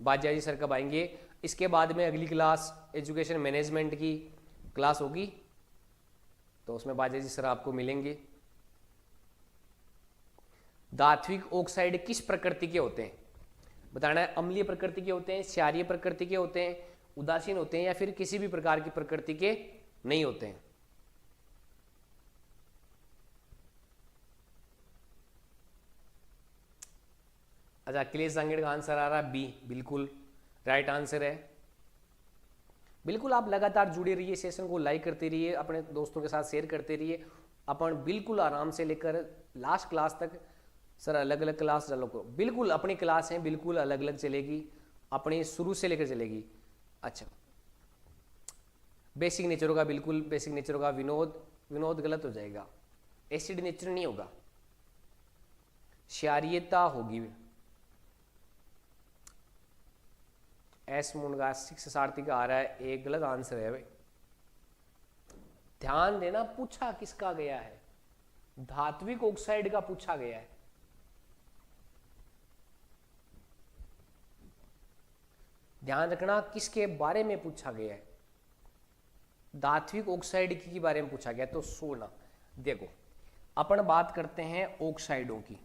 बादशाह सर कब आएंगे, इसके बाद में अगली क्लास एजुकेशन मैनेजमेंट की क्लास होगी, तो उसमें बादशाह सर आपको मिलेंगे। धात्विक ऑक्साइड किस प्रकृति के होते हैं, बताना है। अम्लीय प्रकृति के होते हैं, क्षारीय प्रकृति के होते हैं, उदासीन होते हैं, या फिर किसी भी प्रकार की प्रकृति के नहीं होते हैं। अच्छा, अखिलेश सांगेड़ का आंसर आ रहा है बी, बिल्कुल राइट आंसर है। बिल्कुल आप लगातार जुड़े रहिए, सेशन को लाइक करते रहिए, अपने दोस्तों के साथ शेयर करते रहिए। अपन बिल्कुल आराम से लेकर लास्ट क्लास तक, सर अलग अलग क्लास डालो को, बिल्कुल अपनी क्लास है बिल्कुल अलग अलग चलेगी, अपनी शुरू से लेकर चलेगी। अच्छा, बेसिक नेचर होगा, बिल्कुल बेसिक नेचर होगा। विनोद गलत हो जाएगा, एसिड नेचर नहीं होगा, क्षारीयता होगी। एस मुनगा 6 सारथी का आ रहा है, एक गलत आंसर है भाई। ध्यान देना, पूछा किसका गया है, धात्विक ऑक्साइड का पूछा गया है। ध्यान रखना किसके बारे में पूछा गया है, धात्विक ऑक्साइड के बारे में पूछा गया। तो सोना, देखो अपन बात करते हैं ऑक्साइडों की,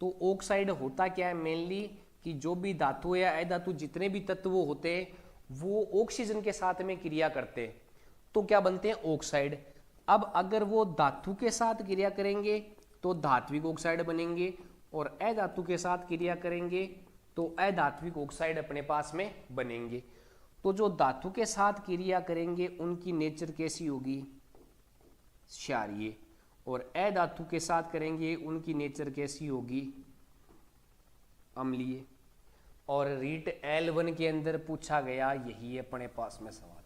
तो ऑक्साइड होता क्या है मेनली कि जो भी धातु या अधातु जितने भी तत्व होते हैं वो ऑक्सीजन के साथ में क्रिया करते हैं, तो क्या बनते हैं ऑक्साइड। अब अगर वो धातु के साथ क्रिया करेंगे तो धात्विक ऑक्साइड बनेंगे, और अधातु के साथ क्रिया करेंगे तो अधात्विक ऑक्साइड अपने पास में बनेंगे। तो जो धातु के साथ क्रिया करेंगे उनकी नेचर कैसी होगी, क्षारीय, और अधातु के साथ करेंगे उनकी नेचर कैसी होगी, अम्लीय। और रीट L1 के अंदर पूछा गया यही है अपने पास में सवाल।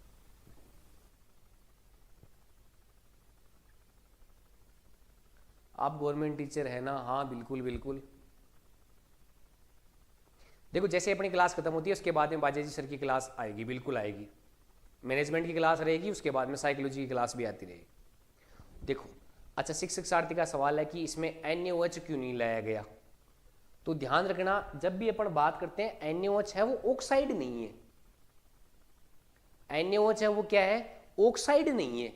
आप गवर्नमेंट टीचर है ना, हाँ बिल्कुल बिल्कुल। देखो जैसे अपनी क्लास खत्म होती है उसके बाद में बाजाजी सर की क्लास आएगी, बिल्कुल आएगी, मैनेजमेंट की क्लास रहेगी, उसके बाद में साइकोलॉजी की क्लास भी आती रहेगी। देखो अच्छा, 6 का सवाल है कि इसमें NaOH क्यों नहीं लाया गया। तो ध्यान रखना, जब भी अपन बात करते हैं NaOH है वो ऑक्साइड नहीं है, NaOH है वो क्या है, ऑक्साइड नहीं है,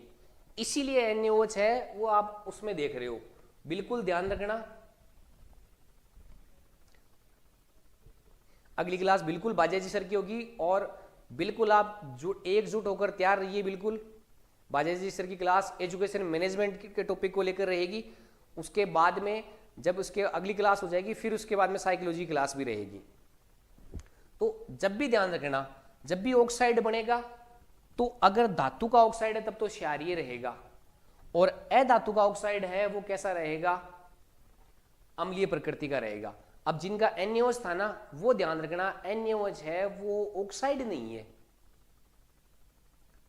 इसीलिए NaOH है वो आप उसमें देख रहे हो, बिल्कुल ध्यान रखना। अगली क्लास बिल्कुल बाजाजी सर की होगी, और बिल्कुल आप एकजुट होकर तैयार रहिए। बिल्कुल बाजाजी सर की क्लास एजुकेशन मैनेजमेंट के टॉपिक को लेकर रहेगी, उसके बाद में जब उसके अगली क्लास हो जाएगी फिर उसके बाद में साइकोलॉजी क्लास भी रहेगी। तो जब भी ध्यान रखना, जब भी ऑक्साइड बनेगा तो अगर धातु का ऑक्साइड है तब तो क्षारीय रहेगा, और अधातु का ऑक्साइड है वो कैसा रहेगा, अम्लीय प्रकृति का रहेगा। अब जिनका NaOH था ना, वो ध्यान रखना NaOH है वो ऑक्साइड नहीं है,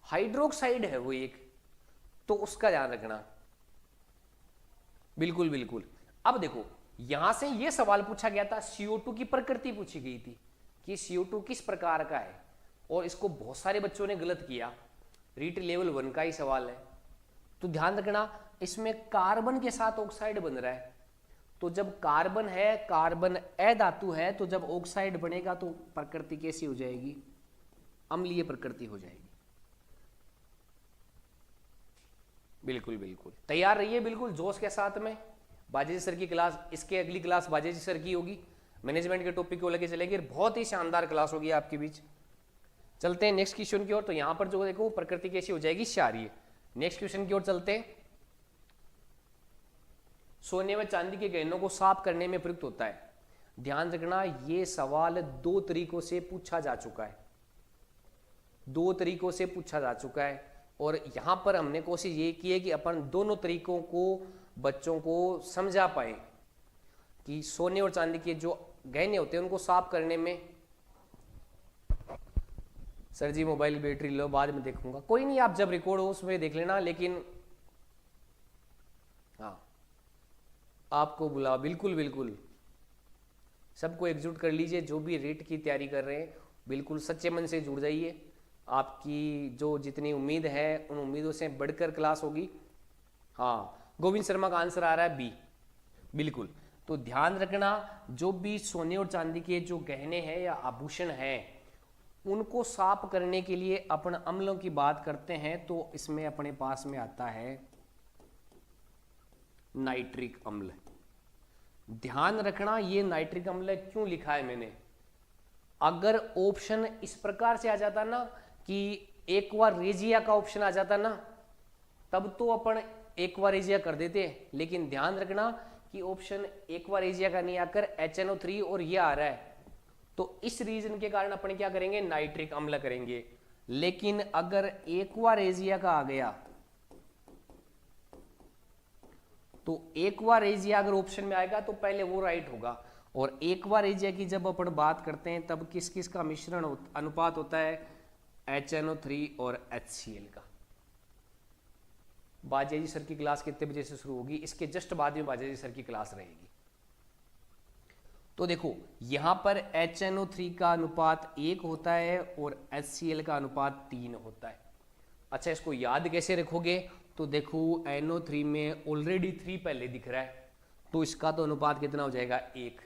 हाइड्रोक्साइड है वो एक, तो उसका ध्यान रखना। बिल्कुल बिल्कुल। अब देखो यहां से ये सवाल पूछा गया था, CO2 की प्रकृति पूछी गई थी कि CO2 किस प्रकार का है, और इसको बहुत सारे बच्चों ने गलत किया। रीट लेवल 1 का ही सवाल है, तो ध्यान रखना इसमें कार्बन के साथ ऑक्साइड बन रहा है, तो जब कार्बन है, कार्बन अधातु है, तो जब ऑक्साइड बनेगा तो प्रकृति कैसी हो जाएगी, अम्लीय प्रकृति हो जाएगी। बिल्कुल बिल्कुल, तैयार रहिए बिल्कुल जोश के साथ में। बाजेजी सर की क्लास, इसके अगली क्लास बाजेजी सर की होगी, मैनेजमेंट के टॉपिक को लेके चलेगी, बहुत ही शानदार क्लास होगी आपके बीच। चलते हैं नेक्स्ट क्वेश्चन की ओर। तो यहां पर जो देखो प्रकृति कैसी हो जाएगी, क्षारीय। नेक्स्ट क्वेश्चन की ओर चलते हैं। सोने व चांदी के गहनों को साफ करने में प्रयुक्त होता है। ध्यान रखना ये सवाल 2 तरीकों से पूछा जा चुका है, 2 तरीकों से पूछा जा चुका है, और यहां पर हमने कोशिश ये की है कि अपन दोनों तरीकों को बच्चों को समझा पाए कि सोने और चांदी के जो गहने होते हैं उनको साफ करने में। सर जी मोबाइल बैटरी लो, बाद में देखूंगा, कोई नहीं, आप जब रिकॉर्ड हो उसमें देख लेना, लेकिन हाँ आपको बुला, बिल्कुल बिल्कुल सबको एकजुट कर लीजिए, जो भी रीट की तैयारी कर रहे हैं बिल्कुल सच्चे मन से जुड़ जाइए। आपकी जो जितनी उम्मीद है उन उम्मीदों से बढ़कर क्लास होगी। हाँ गोविंद शर्मा का आंसर आ रहा है बी, बिल्कुल। तो ध्यान रखना जो भी सोने और चांदी के जो गहने हैं या आभूषण हैं उनको साफ करने के लिए अपन अम्लों की बात करते हैं, तो इसमें अपने पास में आता है नाइट्रिक अम्ल। ध्यान रखना ये नाइट्रिक अम्ल क्यों लिखा है मैंने, अगर ऑप्शन इस प्रकार से आ जाता ना कि एक्वारेजिया का ऑप्शन आ जाता ना, तब तो अपन एक्वारेजिया कर देते, लेकिन ध्यान रखना कि ऑप्शन एक्वारेजिया का नहीं आकर HNO3 और ये आ रहा है, तो इस रीजन के कारण अपन क्या करेंगे, नाइट्रिक अम्ल करेंगे। लेकिन अगर एक्वारेजिया का आ गया तो एक्वारेजिया अगर ऑप्शन में आएगा तो पहले वो राइट होगा, और एक्वारेजिया की जब अपन बात करते हैं तब किस किस का मिश्रण अनुपात होता है, HNO3 और HCl का। बाजेजी सर की क्लास कितने बजे से शुरू होगी, इसके जस्ट बाद में बाजेजी सर की क्लास रहेगी। तो देखो यहां पर HNO3 का अनुपात 1 होता है और HCl का अनुपात 3 होता है। अच्छा इसको याद कैसे रखोगे, तो देखो NO3 में ऑलरेडी 3 पहले दिख रहा है, तो इसका तो अनुपात कितना हो जाएगा 1,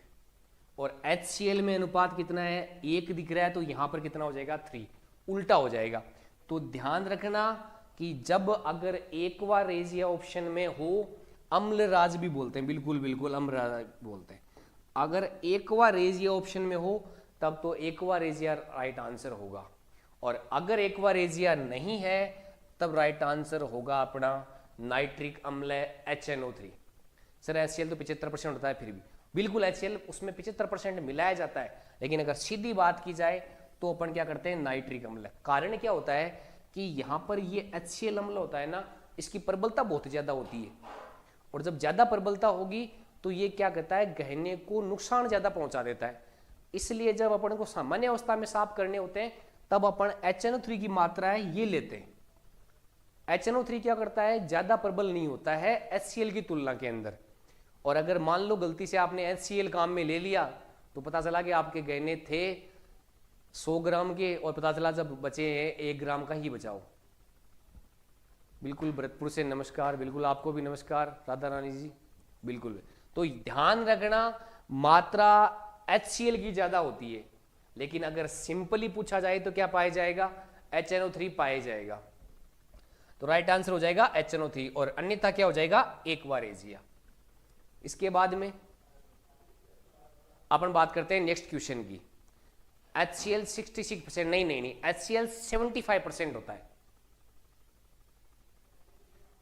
और HCl में अनुपात कितना है 1 दिख रहा है, तो यहां पर कितना हो जाएगा 3, उल्टा हो जाएगा। तो ध्यान रखना कि जब अगर एक्वारेजिया ऑप्शन में हो, अम्लराज भी बोलते हैं, बिल्कुल बिल्कुल अम्लराज बोलते हैं, अगर एक्वारेजिया ऑप्शन में हो तब तो एक्वारेजिया राइट आंसर होगा, और अगर एक्वारेजिया नहीं है तब राइट आंसर होगा अपना नाइट्रिक अम्ल HNO3। सर HCl तो 75% होता है, फिर भी बिल्कुल HCl उसमें 75% मिलाया जाता है, लेकिन अगर सीधी बात की जाए तो अपन क्या करते हैं नाइट्रिक अम्ल। कारण क्या होता है कि यहाँ पर ये HCl अम्ल होता है ना, इसकी प्रबलता बहुत ज्यादा होती है, और जब ज्यादा प्रबलता होगी तो ये क्या कहता है गहने को नुकसान ज्यादा पहुंचा देता है। इसलिए जब अपन को सामान्य अवस्था में साफ करने होते हैं तब अपन HNO3 की मात्रा है ये लेते हैं। HNO3 क्या करता है, ज्यादा प्रबल नहीं होता है HCl की तुलना के अंदर, और अगर मान लो गलती से आपने HCl काम में ले लिया तो पता चला कि आपके गहने थे 100 ग्राम के, और पता चला जब बचे हैं 1 ग्राम का ही बचाओ। बिल्कुल भरतपुर से नमस्कार, बिल्कुल आपको भी नमस्कार राधा रानी जी, बिल्कुल। तो ध्यान रखना मात्रा HCl की ज्यादा होती है, लेकिन अगर सिंपली पूछा जाए तो क्या पाया जाएगा, HNO3 पाया जाएगा, तो राइट आंसर हो जाएगा HNO3, और अन्यथा क्या हो जाएगा एक्वारेजिया। इसके बाद में अपन बात करते हैं नेक्स्ट क्वेश्चन की। HCl 66%, नहीं HCl 75% होता है।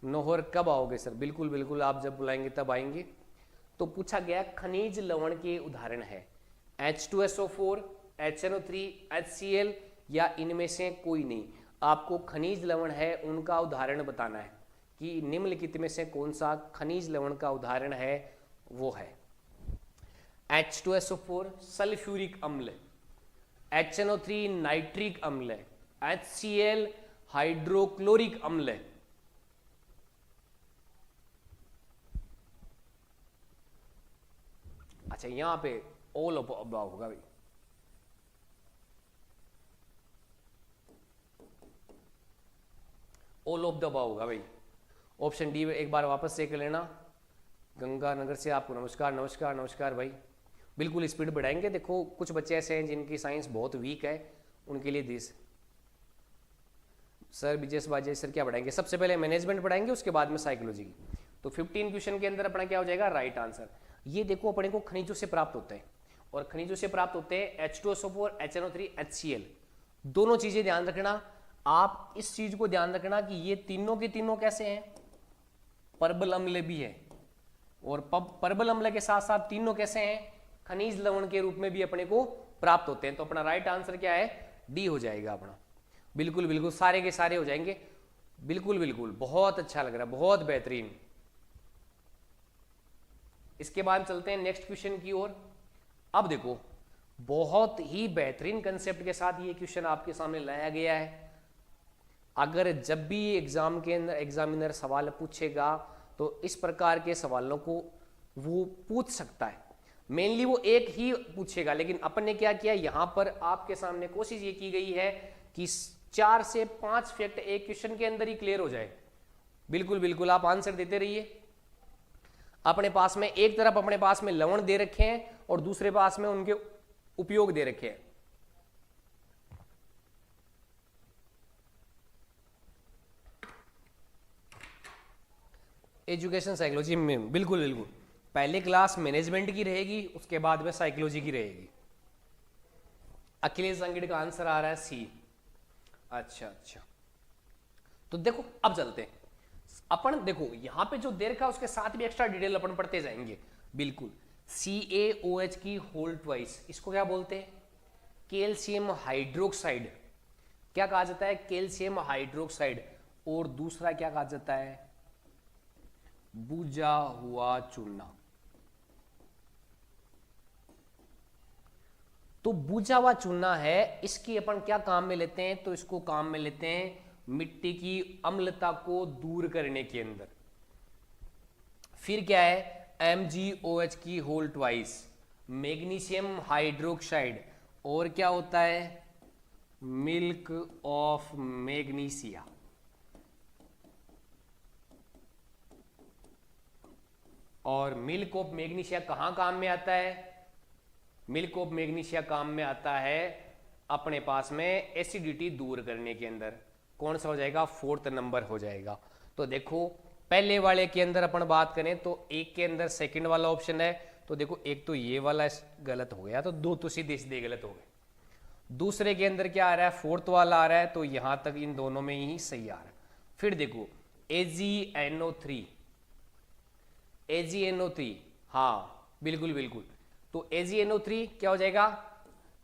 नोहर कब आओगे सर, बिल्कुल बिल्कुल आप जब बुलाएंगे तब आएंगे। तो पूछा गया खनिज लवण के उदाहरण है H2SO4, HNO3, HCl या इनमें से कोई नहीं। आपको खनिज लवण है उनका उदाहरण बताना है। कि निम्नलिखित में से कौन सा खनिज लवण का उदाहरण है, वो है H2SO4 सल्फ्यूरिक अम्ल, HNO3 नाइट्रिक अम्ल, HCl हाइड्रोक्लोरिक अम्ल। अच्छा, यहां पे ऑल ऑफ अबव होगा भाई, ऑल ऑफ द अबव होगा भाई। ऑप्शन डी एक बार वापस से कर लेना। गंगानगर से आपको नमस्कार नमस्कार नमस्कार भाई, बिल्कुल स्पीड बढ़ाएंगे। देखो कुछ बच्चे ऐसे हैं जिनकी साइंस बहुत वीक है, उनके लिए दिस सर विजय बाजे सर क्या पढ़ाएंगे, सबसे पहले मैनेजमेंट पढ़ाएंगे, उसके बाद में साइकोलॉजी की। तो 15 क्वेश्चन के अंदर अपना क्या हो जाएगा, राइट आंसर। ये देखो अपने को खनिजों से प्राप्त होते हैं, और खनिजों से प्राप्त होते हैं H2SO4, HNO3, HCl। दोनों चीजें ध्यान रखना, आप इस चीज को ध्यान रखना कि ये तीनों के तीनों कैसे हैं, परबल अम्ल भी है, और परबल अम्ल के साथ साथ तीनों कैसे हैं, खनिज लवण के रूप में भी अपने को प्राप्त होते हैं। तो अपना राइट आंसर क्या है, डी हो जाएगा अपना। बिल्कुल बिल्कुल सारे के सारे हो जाएंगे, बिल्कुल बिल्कुल, बहुत अच्छा लग रहा है, बहुत बेहतरीन। इसके बाद चलते हैं नेक्स्ट क्वेश्चन की ओर। अब देखो बहुत ही बेहतरीन कंसेप्ट के साथ ये क्वेश्चन आपके सामने लाया गया है। अगर जब भी एग्जाम के अंदर एग्जामिनर सवाल पूछेगा तो इस प्रकार के सवालों को वो पूछ सकता है। मेनली वो एक ही पूछेगा, लेकिन अपन ने क्या किया, यहां पर आपके सामने कोशिश ये की गई है कि 4 से 5 फैक्ट एक क्वेश्चन के अंदर ही क्लियर हो जाए। बिल्कुल बिल्कुल आप आंसर देते रहिए। अपने पास में एक तरफ अपने पास में लवण दे रखे हैं और दूसरे पास में उनके उपयोग दे रखे हैं। एजुकेशन साइकोलॉजी में बिल्कुल बिल्कुल पहले क्लास मैनेजमेंट की रहेगी, उसके बाद में साइकोलॉजी की रहेगी। अखिलेश अंगड़ का आंसर आ रहा है सी। अच्छा अच्छा, तो देखो अब चलते हैं अपन। देखो यहां पे जो दे रखा है उसके साथ भी एक्स्ट्रा डिटेल अपन पढ़ते जाएंगे। बिल्कुल CaOH की होल ट्वाइस, इसको क्या बोलते हैं, कैल्शियम हाइड्रोक्साइड। क्या कहा जाता है, कैल्शियम हाइड्रोक्साइड। और दूसरा क्या कहा जाता है, बुझा हुआ चूना। तो बुझा हुआ चूना है, इसकी अपन क्या काम में लेते हैं, तो इसको काम में लेते हैं मिट्टी की अम्लता को दूर करने के अंदर। फिर क्या है, MgOH की होल ट्वाइस, मैग्नीशियम हाइड्रोक्साइड, और क्या होता है, मिल्क ऑफ मैग्नीशिया। और मिल्क ऑफ मैग्नीशिया कहां काम में आता है, मिल्क ऑफ मैग्नीशिया काम में आता है अपने पास में एसिडिटी दूर करने के अंदर। कौन सा हो जाएगा, 4th नंबर हो जाएगा। तो देखो पहले वाले के अंदर अपन बात करें तो एक के अंदर सेकंड वाला ऑप्शन है, तो देखो एक तो ये वाला गलत हो गया, तो दो तो सीधे सीधे गलत हो गए। दूसरे के अंदर क्या आ रहा है, 4th वाला आ रहा है, तो यहां तक इन दोनों में ही सही आ रहा है। फिर देखो AgNO3, हाँ बिल्कुल बिल्कुल, तो AgNO3 क्या हो जाएगा,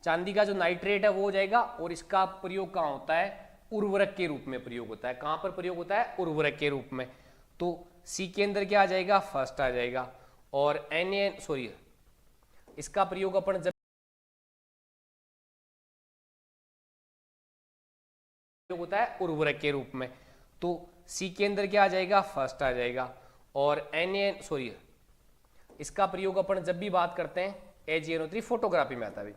चांदी का जो नाइट्रेट है वो हो जाएगा। और इसका प्रयोग कहाँ होता है, उर्वरक के रूप में प्रयोग होता है। कहां पर प्रयोग होता है, उर्वरक के रूप में। तो सी के अंदर क्या आ जाएगा, फर्स्ट आ जाएगा। और इसका प्रयोग अपन जब होता है उर्वरक के रूप में, तो सी के अंदर क्या आ जाएगा, फर्स्ट आ जाएगा। और इसका प्रयोग अपन जब भी बात करते हैं AgNO3 फोटोग्राफी में आता है।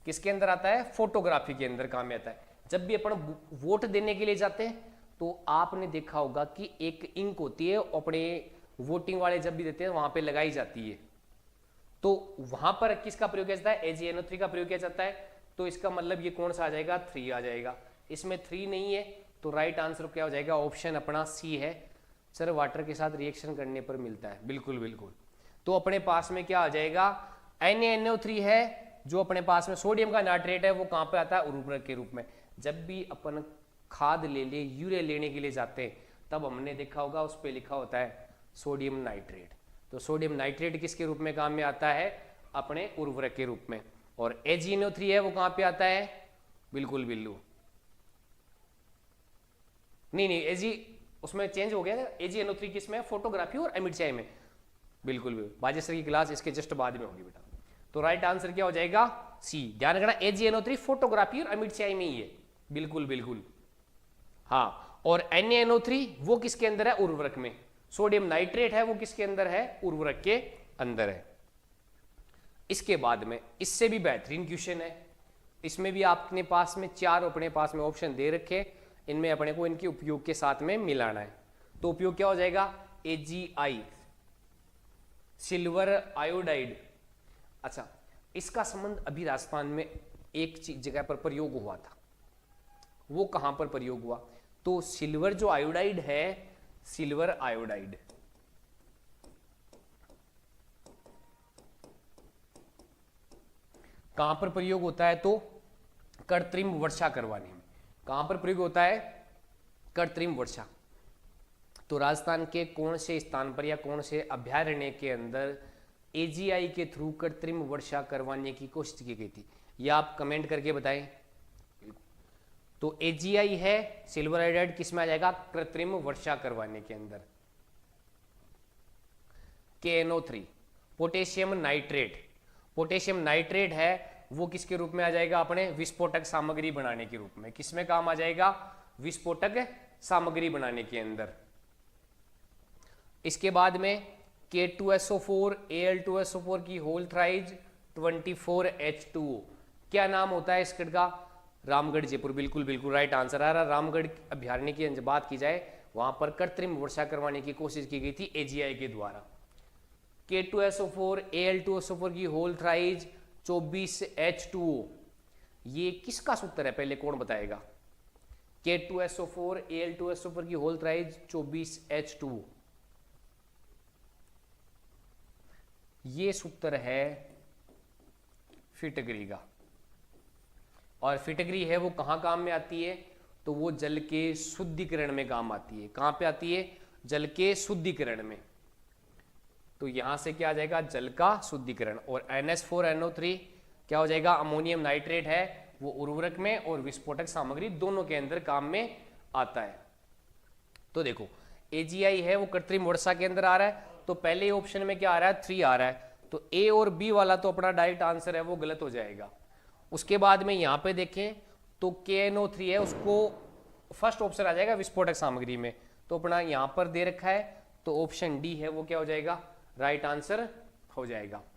किसके अंदर आता है, फोटोग्राफी के अंदर काम में आता है। जब भी अपन वोट देने के लिए जाते हैं तो आपने देखा होगा कि एक इंक होती है, अपने वोटिंग वाले जब भी देते हैं वहां पे लगाई जाती है। तो वहां पर किसका प्रयोग किया जाता है, AgNO3 का प्रयोग किया जाता है। तो इसका मतलब ये कौन सा आ जाएगा, 3 आ जाएगा। इसमें 3 नहीं है, तो राइट आंसर क्या हो जाएगा, ऑप्शन अपना सी है। सर वाटर के साथ रिएक्शन करने पर मिलता है, बिल्कुल बिल्कुल। तो अपने पास में क्या आ जाएगा, NaNO3 है, जो अपने पास में सोडियम का नाइट्रेट है, वो कहां पे आता है, उर्वरक के रूप में। जब भी अपन खाद ले ले, यूरिया लेने के लिए जाते हैं, तब हमने देखा होगा उस पे लिखा होता है सोडियम नाइट्रेट। तो सोडियम नाइट्रेट किसके रूप में काम में आता है, अपने उर्वरक के रूप में। और AgNO3 है, वो कहां पे आता है, बिल्कुल बिल्कुल नहीं उसमें चेंज हो गया AgNO3 किसमें, फोटोग्राफी और एमिड चाय में। बिल्कुल भी बाजेसर की क्लास इसके जस्ट बाद में होगी बेटा। तो राइट आंसर क्या हो जाएगा, सी। ध्यान रखना AgNO3 फोटोग्राफी और एमिड चाय में ही है, बिल्कुल बिल्कुल। हाँ, और NaNO3 वो किसके अंदर है, उर्वरक में। सोडियम नाइट्रेट है वो किसके अंदर है, उर्वरक के अंदर है। इसके बाद में इससे भी बेहतरीन क्वेश्चन है, इसमें भी आपने पास में 4 अपने पास में ऑप्शन दे रखे, इनमें अपने को इनके उपयोग के साथ में मिलाना है। तो उपयोग क्या हो जाएगा, AgI सिल्वर आयोडाइड। अच्छा, इसका संबंध अभी राजस्थान में एक जगह पर प्रयोग हुआ था, वो कहां पर प्रयोग हुआ, तो सिल्वर जो आयोडाइड है, सिल्वर आयोडाइड कहां पर प्रयोग होता है, तो कृत्रिम वर्षा करवाने में। कहां पर प्रयोग होता है, कृत्रिम वर्षा। तो राजस्थान के कौन से स्थान पर या कौन से अभ्यारण्य के अंदर AgI के थ्रू कृत्रिम वर्षा करवाने की कोशिश की गई थी, या आप कमेंट करके बताएं। तो AgI है सिल्वर आयोडाइड, किसमें आ जाएगा, कृत्रिम वर्षा करवाने के अंदर। KNO3 potassium nitrate, potassium nitrate है वो किसके रूप में आ जाएगा, अपने विस्फोटक सामग्री बनाने के रूप में। किसमें काम आ जाएगा, विस्फोटक सामग्री बनाने के अंदर। इसके बाद में K2SO4 Al2SO4 की होल थ्राइज 24H2O, क्या नाम होता है इसका का, रामगढ़ जयपुर। बिल्कुल बिल्कुल राइट आंसर आ रहा। रामगढ़ अभ्यारण्य की बात की जाए, वहां पर कृत्रिम वर्षा करवाने की कोशिश की गई थी AgI के द्वारा। K2SO4 Al2SO4 की होल थ्राइज 24H2O, ये किसका सूत्र है, पहले कौन बताएगा। K2SO4 Al2SO4 की होल थ्राइज 24H2O, ये सूत्र है फिटगरी का। और फिटगरी है वो कहां काम में आती है, तो वो जल के शुद्धिकरण में काम आती है। कहां पे आती है, जल के शुद्धिकरण में। तो यहां से क्या आ जाएगा, जल का शुद्धिकरण। और NH4NO3 क्या हो जाएगा, अमोनियम नाइट्रेट है वो उर्वरक में और विस्फोटक सामग्री दोनों के अंदर काम में आता है। तो देखो AgI है वो कृत्रिम वर्षा के अंदर आ रहा है, तो पहले ऑप्शन में क्या आ रहा है, 3 आ रहा है। तो A और B वाला तो अपना डायरेक्ट आंसर है वो गलत हो जाएगा। उसके बाद में यहां पे देखें तो KNO3 है, उसको फर्स्ट ऑप्शन आ जाएगा विस्फोटक सामग्री में, तो अपना यहां पर दे रखा है, तो ऑप्शन डी है वो क्या हो जाएगा, राइट आंसर हो जाएगा।